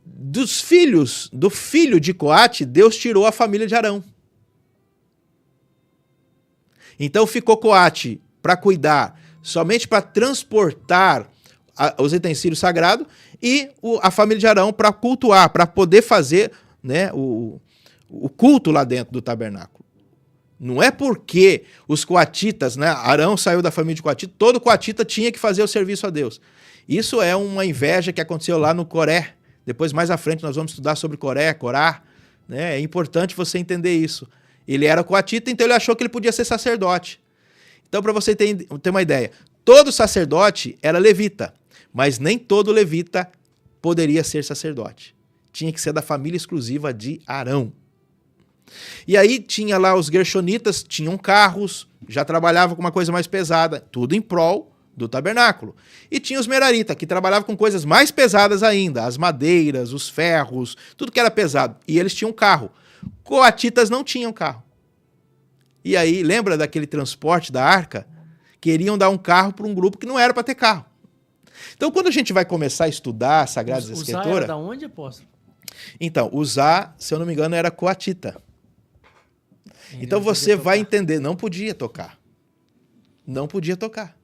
Dos filhos, do filho de Coate, Deus tirou a família de Arão. Então ficou Coate para cuidar, somente para transportar os utensílios sagrados, e a família de Arão para cultuar, para poder fazer, né, o culto lá dentro do tabernáculo. Não é porque os coatitas, né, Arão saiu da família de coatita, todo coatita tinha que fazer o serviço a Deus. Isso é uma inveja que aconteceu lá no Coré. Depois, mais à frente, nós vamos estudar sobre Coré, Corá. Né? É importante você entender isso. Ele era coatita, então ele achou que ele podia ser sacerdote. Então, para você ter uma ideia, todo sacerdote era levita, mas nem todo levita poderia ser sacerdote. Tinha que ser da família exclusiva de Arão. E aí tinha lá os Gershonitas, tinham carros, já trabalhavam com uma coisa mais pesada, tudo em prol do tabernáculo. E tinha os Meraritas, que trabalhavam com coisas mais pesadas ainda, as madeiras, os ferros, tudo que era pesado. E eles tinham carro. Coatitas não tinham carro. E aí, lembra daquele transporte da arca? Queriam dar um carro para um grupo que não era para ter carro. Então, quando a gente vai começar a estudar as Sagradas Escrituras... Uzá era da onde, apóstolo? Então, Uzá, se eu não me engano, era coatita. Então você vai entender, não podia tocar. Não podia tocar.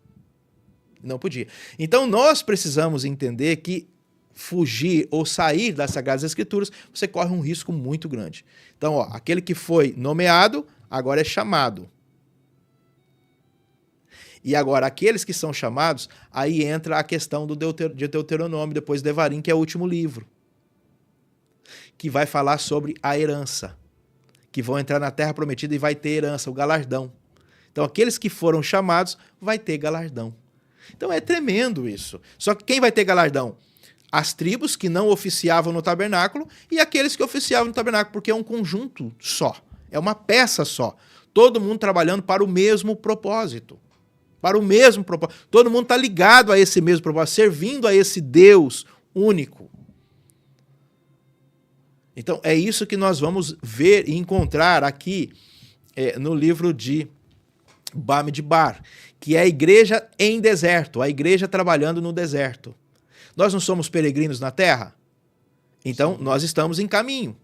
Não podia. Então nós precisamos entender que fugir ou sair das Sagradas Escrituras, você corre um risco muito grande. Então, aquele que foi nomeado, agora é chamado. E agora, aqueles que são chamados, aí entra a questão de Deuteronômio, depois Devarim, que é o último livro, que vai falar sobre a herança, que vão entrar na terra prometida e vai ter herança, o galardão. Então, aqueles que foram chamados vai ter galardão. Então, é tremendo isso. Só que quem vai ter galardão? as tribos que não oficiavam no tabernáculo e aqueles que oficiavam no tabernáculo, porque é um conjunto só, é uma peça só. Todo mundo trabalhando para o mesmo propósito. Para o mesmo propósito. Todo mundo está ligado a esse mesmo propósito, servindo a esse Deus único. Então, é isso que nós vamos ver e encontrar aqui no livro de Bamidbar, que é a igreja em deserto, a igreja trabalhando no deserto. Nós não somos peregrinos na terra? Então, nós estamos em caminho.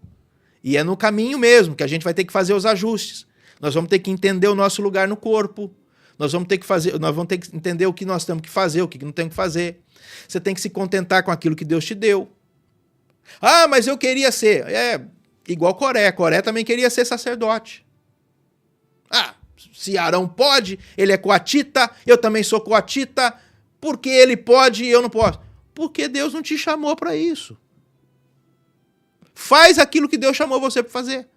E é no caminho mesmo que a gente vai ter que fazer os ajustes. Nós vamos ter que entender o nosso lugar no corpo. Nós vamos ter que entender o que nós temos que fazer, o que não temos que fazer. Você tem que se contentar com aquilo que Deus te deu. Ah, mas eu queria ser. Igual Coré. Coré também queria ser sacerdote. Ah, se Arão pode, ele é coatita, eu também sou coatita. Por que ele pode e eu não posso? Porque Deus não te chamou para isso. Faz aquilo que Deus chamou você para fazer.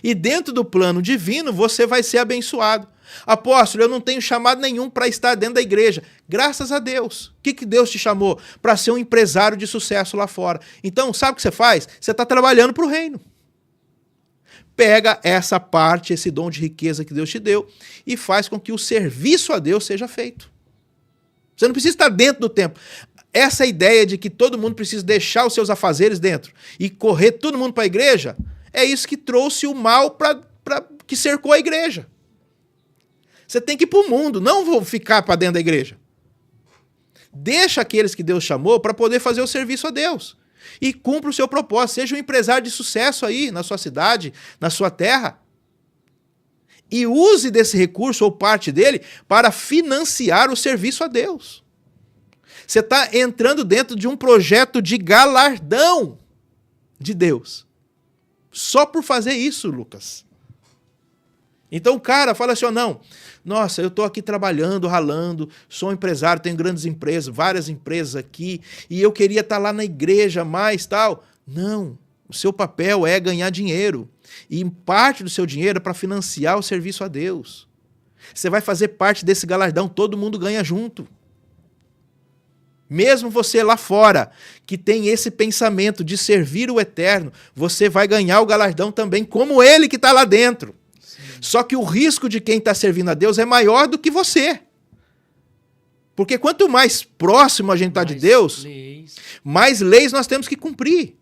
E dentro do plano divino, você vai ser abençoado. Apóstolo, eu não tenho chamado nenhum para estar dentro da igreja. Graças a Deus. O que Deus te chamou? Para ser um empresário de sucesso lá fora. Então, sabe o que você faz? Você está trabalhando para o reino. Pega essa parte, esse dom de riqueza que Deus te deu e faz com que o serviço a Deus seja feito. Você não precisa estar dentro do templo. Essa ideia de que todo mundo precisa deixar os seus afazeres dentro e correr todo mundo para a igreja, é isso que trouxe o mal que cercou a igreja. Você tem que ir para o mundo, não vou ficar para dentro da igreja. Deixa aqueles que Deus chamou para poder fazer o serviço a Deus. E cumpra o seu propósito. Seja um empresário de sucesso aí na sua cidade, na sua terra. E use desse recurso ou parte dele para financiar o serviço a Deus. Você está entrando dentro de um projeto de galardão de Deus. Só por fazer isso, Lucas. Então o cara fala assim, não, nossa, eu estou aqui trabalhando, ralando, sou um empresário, tenho grandes empresas, várias empresas aqui, e eu queria estar lá na igreja mais tal. Não, o seu papel é ganhar dinheiro. E parte do seu dinheiro é para financiar o serviço a Deus. Você vai fazer parte desse galardão, todo mundo ganha junto. Mesmo você lá fora, que tem esse pensamento de servir o eterno, você vai ganhar o galardão também, como ele que está lá dentro. Sim. Só que o risco de quem está servindo a Deus é maior do que você. Porque quanto mais próximo a gente está de Deus, mais leis nós temos que cumprir.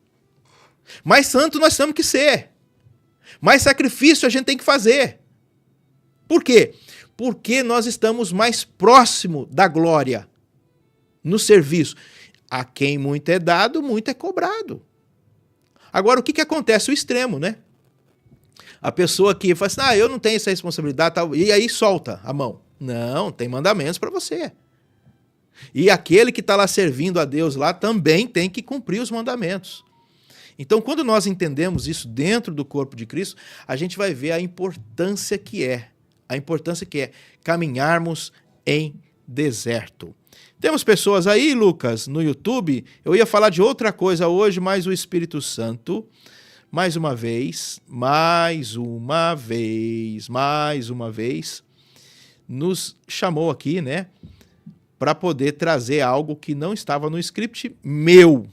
Mais santo nós temos que ser. Mais sacrifício a gente tem que fazer. Por quê? Porque nós estamos mais próximo da glória. No serviço. A quem muito é dado, muito é cobrado. Agora, o que acontece? O extremo, né? A pessoa que fala assim, eu não tenho essa responsabilidade, tal, e aí solta a mão. Não, tem mandamentos para você. E aquele que está lá servindo a Deus lá também tem que cumprir os mandamentos. Então, quando nós entendemos isso dentro do corpo de Cristo, a gente vai ver a importância que é caminharmos em deserto. Temos pessoas aí, Lucas, no YouTube. Eu ia falar de outra coisa hoje, mas o Espírito Santo, mais uma vez, nos chamou aqui, né, para poder trazer algo que não estava no script meu,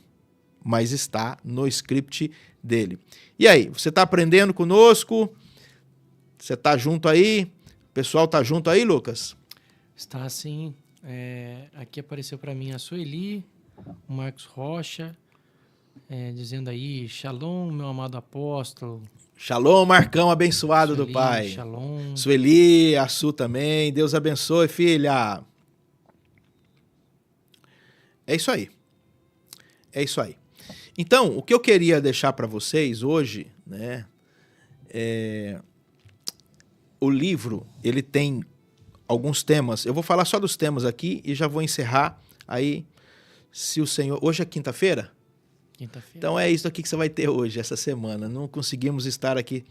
mas está no script dele. E aí, você está aprendendo conosco? Você está junto aí? O pessoal está junto aí, Lucas? Está sim. Aqui apareceu para mim a Sueli, o Marcos Rocha, dizendo aí, Shalom, meu amado apóstolo. Shalom, Marcão, abençoado Sueli, do Pai. Shalom. Sueli, a Su também. Deus abençoe, filha. É isso aí. Então, o que eu queria deixar para vocês hoje, né, o livro, ele tem alguns temas. Eu vou falar só dos temas aqui e já vou encerrar aí, se o Senhor... Hoje é quinta-feira? Quinta-feira. Então é isso aqui que você vai ter hoje, essa semana. Não conseguimos estar aqui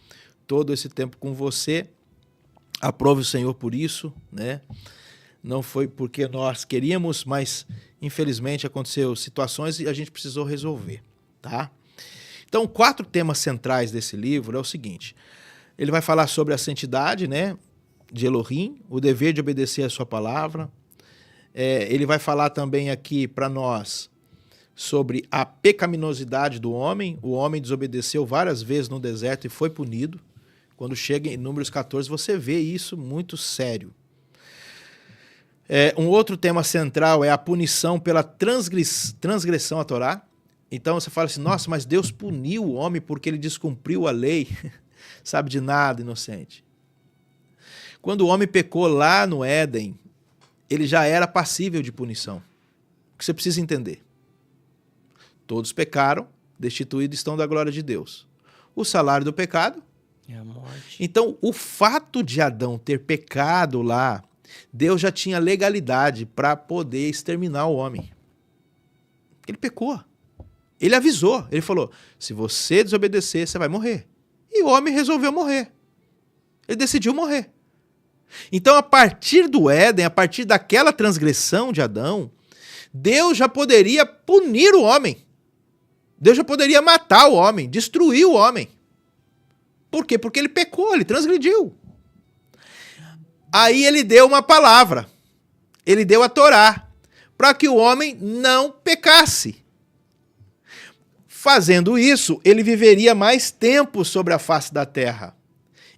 todo esse tempo com você. Aprove o Senhor por isso, né? Não foi porque nós queríamos, mas infelizmente aconteceu situações e a gente precisou resolver, tá? Então, 4 temas centrais desse livro é o seguinte. Ele vai falar sobre a santidade, né, de Elohim, o dever de obedecer a sua palavra. Ele vai falar também aqui para nós sobre a pecaminosidade do homem. O homem desobedeceu várias vezes no deserto e foi punido. Quando chega em Números 14, você vê isso muito sério. Um outro tema central é a punição pela transgressão à Torá. Então você fala assim, nossa, mas Deus puniu o homem porque ele descumpriu a lei. Sabe de nada, inocente. Quando o homem pecou lá no Éden, ele já era passível de punição. O que você precisa entender? Todos pecaram, destituídos estão da glória de Deus. O salário do pecado? É a morte. Então, o fato de Adão ter pecado lá, Deus já tinha legalidade para poder exterminar o homem. Ele pecou. Ele avisou. Ele falou, se você desobedecer, você vai morrer. E o homem resolveu morrer. Ele decidiu morrer. Então, a partir do Éden, a partir daquela transgressão de Adão, Deus já poderia punir o homem. Deus já poderia matar o homem, destruir o homem. Por quê? Porque ele pecou, ele transgrediu. Aí ele deu uma palavra. Ele deu a Torá, para que o homem não pecasse. Fazendo isso, ele viveria mais tempo sobre a face da terra.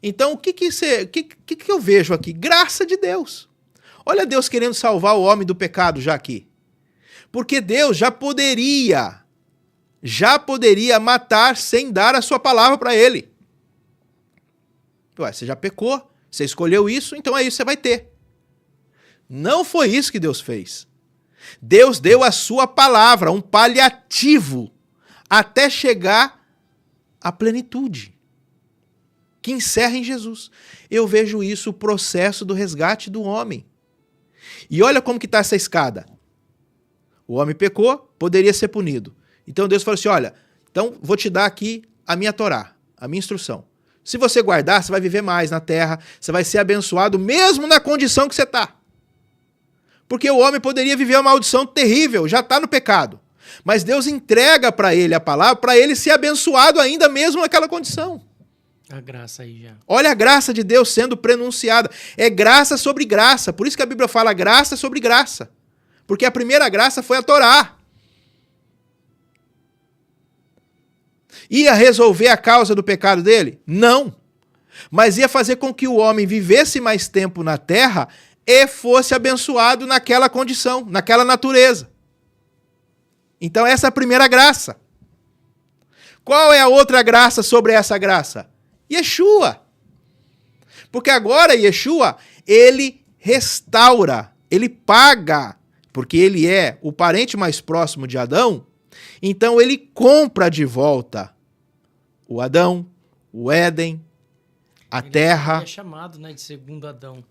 Então, o que eu vejo aqui? Graça de Deus. Olha Deus querendo salvar o homem do pecado já aqui. Porque Deus já poderia matar sem dar a sua palavra para ele. Ué, você já pecou, você escolheu isso, então é isso que você vai ter. Não foi isso que Deus fez. Deus deu a sua palavra, um paliativo, até chegar à plenitude, que encerra em Jesus. Eu vejo isso, o processo do resgate do homem. E olha como que está essa escada. O homem pecou, poderia ser punido. Então Deus falou assim, olha, então vou te dar aqui a minha Torá, a minha instrução. Se você guardar, você vai viver mais na terra, você vai ser abençoado mesmo na condição que você está. Porque o homem poderia viver uma maldição terrível, já está no pecado. Mas Deus entrega para ele a palavra, para ele ser abençoado ainda mesmo naquela condição. A graça aí já. Olha a graça de Deus sendo prenunciada. É graça sobre graça. Por isso que a Bíblia fala graça sobre graça. Porque a primeira graça foi a Torá. Ia resolver a causa do pecado dele? Não. Mas ia fazer com que o homem vivesse mais tempo na terra e fosse abençoado naquela condição, naquela natureza. Então essa é a primeira graça. Qual é a outra graça sobre essa graça? Yeshua. Porque agora Yeshua, ele restaura, ele paga, porque ele é o parente mais próximo de Adão, então ele compra de volta o Adão, o Éden, a terra. Ele é chamado, né, de segundo Adão.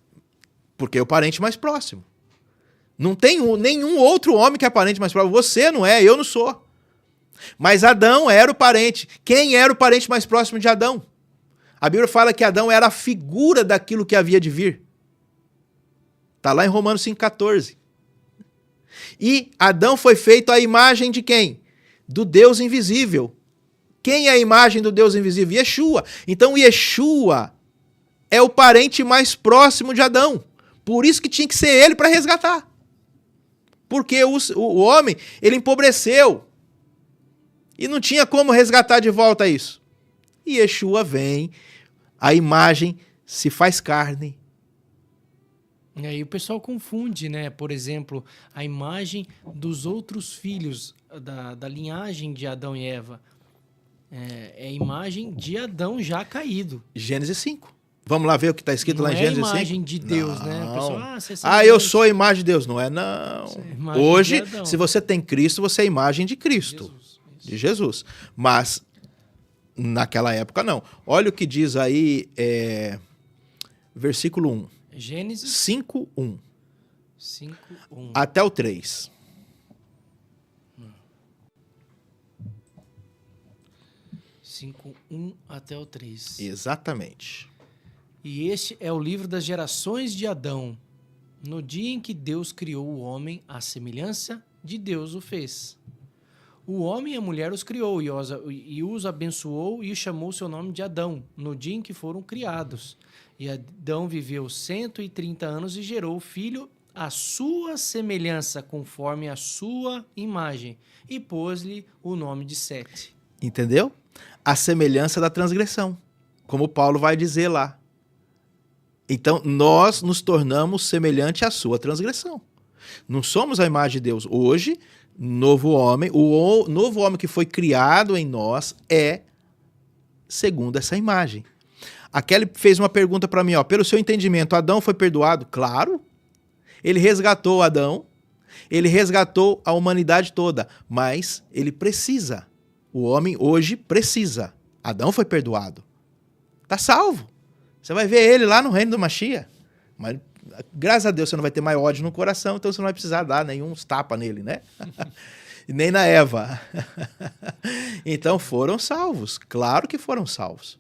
Porque é o parente mais próximo. Não tem nenhum outro homem que é parente mais próximo. Você não é, eu não sou. Mas Adão era o parente. Quem era o parente mais próximo de Adão? A Bíblia fala que Adão era a figura daquilo que havia de vir. Está lá em Romanos 5,14. E Adão foi feito à imagem de quem? Do Deus invisível. Quem é a imagem do Deus invisível? Yeshua. Então Yeshua é o parente mais próximo de Adão. Por isso que tinha que ser ele para resgatar. Porque o homem, ele empobreceu. E não tinha como resgatar de volta isso. E Yeshua vem, a imagem se faz carne. E aí o pessoal confunde, né? Por exemplo, a imagem dos outros filhos da linhagem de Adão e Eva. É a imagem de Adão já caído. Gênesis 5. Vamos lá ver o que está escrito Não lá em é Gênesis 5? a imagem de Deus, não. né? O pessoal, você eu sou a imagem de Deus. Não é, não. Você é a imagem Hoje, de Adão. se você tem Cristo, você é a imagem de Cristo. Jesus. De Jesus. Mas, naquela época, não. Olha o que diz aí, versículo 1. Gênesis 5:1. 5:1. Até o 3. 5:1 até o 3. Exatamente. E este é o livro das gerações de Adão. No dia em que Deus criou o homem, à semelhança de Deus o fez. O homem e a mulher os criou e os abençoou e chamou seu nome de Adão, no dia em que foram criados. E Adão viveu 130 anos e gerou filho a sua semelhança, conforme a sua imagem, e pôs-lhe o nome de Sete. Entendeu? A semelhança da transgressão, como Paulo vai dizer lá. Então, nós nos tornamos semelhante à sua transgressão. Não somos a imagem de Deus. Hoje, novo homem, o novo homem que foi criado em nós é segundo essa imagem. A Kelly fez uma pergunta para mim, ó, pelo seu entendimento, Adão foi perdoado? Claro. Ele resgatou Adão, ele resgatou a humanidade toda, mas ele precisa. O homem hoje precisa. Adão foi perdoado. Está salvo. Você vai ver ele lá no reino do Mashiach. Mas, graças a Deus, você não vai ter mais ódio no coração, então você não vai precisar dar nenhum tapa nele, né? Nem na Eva. Então foram salvos. Claro que foram salvos.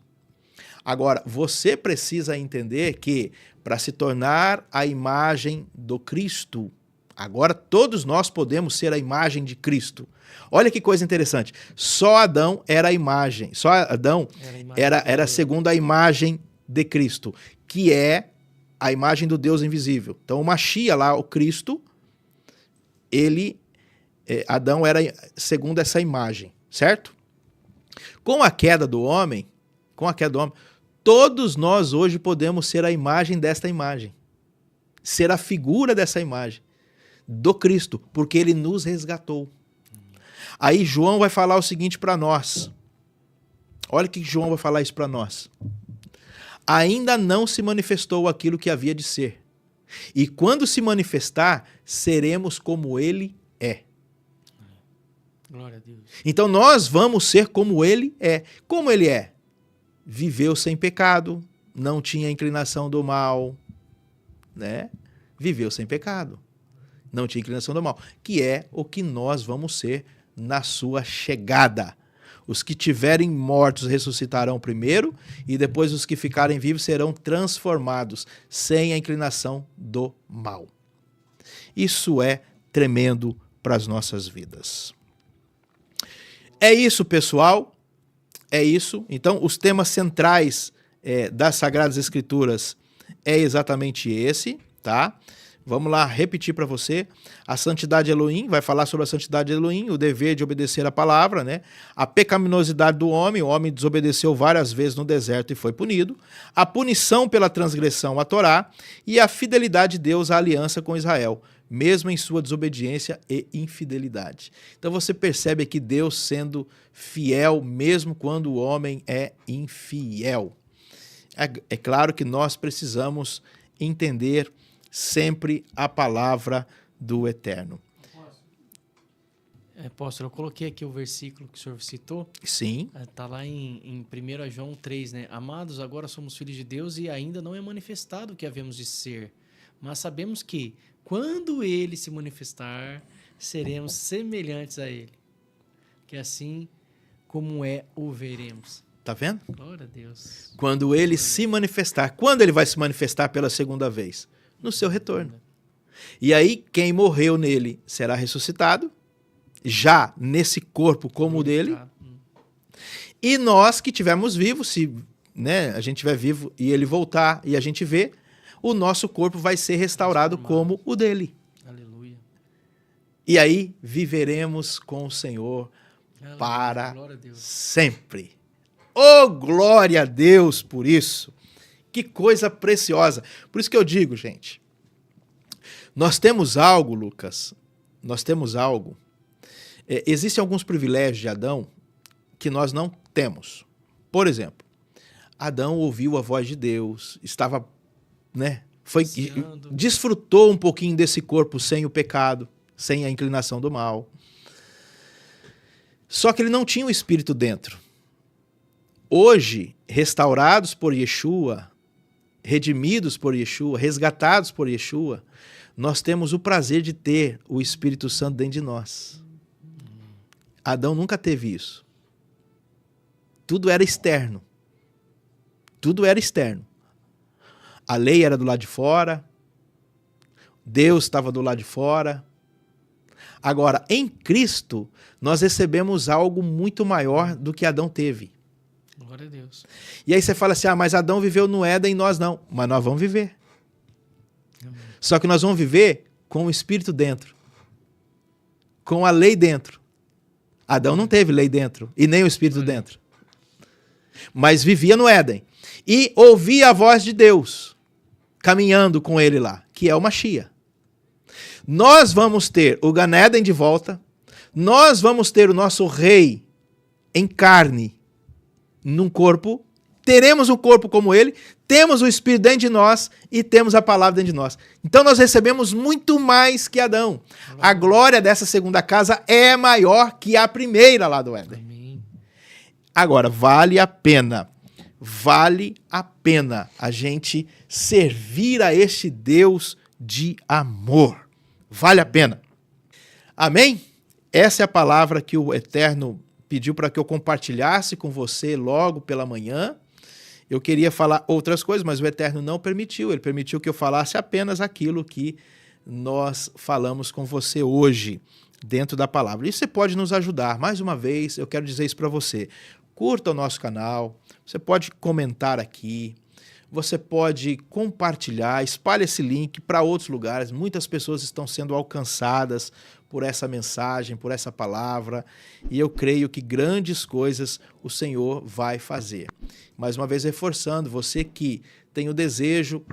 Agora, você precisa entender que para se tornar a imagem do Cristo, agora todos nós podemos ser a imagem de Cristo. Olha que coisa interessante. Só Adão era a imagem. Só Adão era segundo a imagem de Cristo, que é a imagem do Deus invisível. Então o Mashiach lá, o Cristo, Adão era segundo essa imagem, certo? Com a queda do homem, todos nós hoje podemos ser a imagem desta imagem. Ser a figura dessa imagem do Cristo, porque ele nos resgatou. Aí João vai falar o seguinte para nós. Olha o que João vai falar isso para nós. Ainda não se manifestou aquilo que havia de ser. E quando se manifestar, seremos como ele é. Glória a Deus. Então nós vamos ser como ele é. Como ele é? Viveu sem pecado, não tinha inclinação do mal, né? Viveu sem pecado, não tinha inclinação do mal, que é o que nós vamos ser na sua chegada. Os que tiverem mortos ressuscitarão primeiro, e depois os que ficarem vivos serão transformados, sem a inclinação do mal. Isso é tremendo para as nossas vidas. É isso, pessoal. É isso. Então, os temas centrais das Sagradas Escrituras é exatamente esse, tá? Vamos lá repetir para você. A santidade de Elohim, vai falar sobre a santidade de Elohim, o dever de obedecer a palavra, né? A pecaminosidade do homem, o homem desobedeceu várias vezes no deserto e foi punido. A punição pela transgressão à Torá e a fidelidade de Deus à aliança com Israel, mesmo em sua desobediência e infidelidade. Então você percebe aqui Deus sendo fiel mesmo quando o homem é infiel. É claro que nós precisamos entender sempre a palavra do Eterno. Apóstolo, eu coloquei aqui o versículo que o senhor citou. Sim. Está lá em 1 João 3, né? Amados, agora somos filhos de Deus e ainda não é manifestado o que havemos de ser. Mas sabemos que, quando ele se manifestar, seremos semelhantes a ele. Que assim como o veremos. Tá vendo? Glória a Deus. Quando ele se manifestar. Quando ele vai se manifestar pela segunda vez? No seu retorno. E aí, quem morreu nele será ressuscitado, já nesse corpo como o dele. E nós que estivermos vivos, se a gente estiver vivo e ele voltar e a gente vê, o nosso corpo vai ser restaurado como o dele. Aleluia. E aí viveremos com o Senhor para sempre. Oh, glória a Deus por isso. Que coisa preciosa. Por isso que eu digo, gente, nós temos algo, Lucas, existem alguns privilégios de Adão que nós não temos. Por exemplo, Adão ouviu a voz de Deus, estava, desfrutou um pouquinho desse corpo sem o pecado, sem a inclinação do mal. Só que ele não tinha o Espírito dentro. Hoje, restaurados por Yeshua, redimidos por Yeshua, resgatados por Yeshua, nós temos o prazer de ter o Espírito Santo dentro de nós. Adão nunca teve isso. Tudo era externo. Tudo era externo. A lei era do lado de fora, Deus estava do lado de fora. Agora, em Cristo, nós recebemos algo muito maior do que Adão teve. Glória a Deus. E aí você fala assim, mas Adão viveu no Éden e nós não. Mas nós vamos viver. Amém. Só que nós vamos viver com o Espírito dentro, com a lei dentro. Adão não teve lei dentro e nem o Espírito dentro, mas vivia no Éden e ouvia a voz de Deus, caminhando com ele lá, que é o Mashiach. Nós vamos ter o Gan Eden de volta, nós vamos ter o nosso rei em carne, num corpo, teremos um corpo como ele, temos o Espírito dentro de nós e temos a palavra dentro de nós. Então nós recebemos muito mais que Adão. A glória dessa segunda casa é maior que a primeira lá do Éden. Amém. Agora, vale a pena a gente servir a este Deus de amor. Vale a pena. Amém? Essa é a palavra que o Eterno pediu para que eu compartilhasse com você logo pela manhã. Eu queria falar outras coisas, mas o Eterno não permitiu. Ele permitiu que eu falasse apenas aquilo que nós falamos com você hoje, dentro da palavra. E você pode nos ajudar. Mais uma vez, eu quero dizer isso para você. Curta o nosso canal, você pode comentar aqui, você pode compartilhar, espalhe esse link para outros lugares. Muitas pessoas estão sendo alcançadas por essa mensagem, por essa palavra, e eu creio que grandes coisas o Senhor vai fazer. Mais uma vez reforçando, você que tem o desejo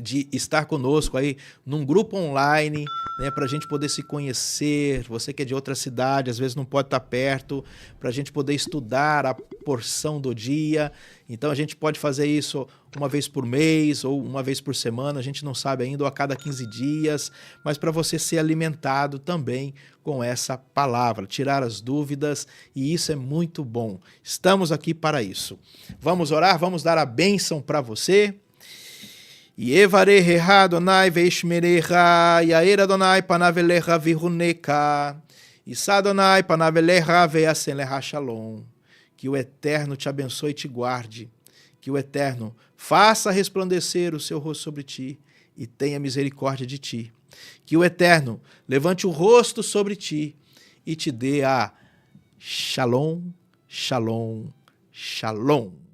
de estar conosco aí num grupo online, né, para a gente poder se conhecer, você que é de outra cidade, às vezes não pode estar perto, para a gente poder estudar a porção do dia. Então a gente pode fazer isso uma vez por mês ou uma vez por semana, a gente não sabe ainda, ou a cada 15 dias, mas para você ser alimentado também com essa palavra, tirar as dúvidas, e isso é muito bom. Estamos aqui para isso. Vamos orar, vamos dar a bênção para você. Yevareha Adonai veishmereha, Yair Adonai panaveleha viruneka, Issa Adonai panaveleha veasenleha shalom. Que o Eterno te abençoe e te guarde. Que o Eterno faça resplandecer o seu rosto sobre ti e tenha misericórdia de ti. Que o Eterno levante o rosto sobre ti e te dê a shalom, shalom, shalom.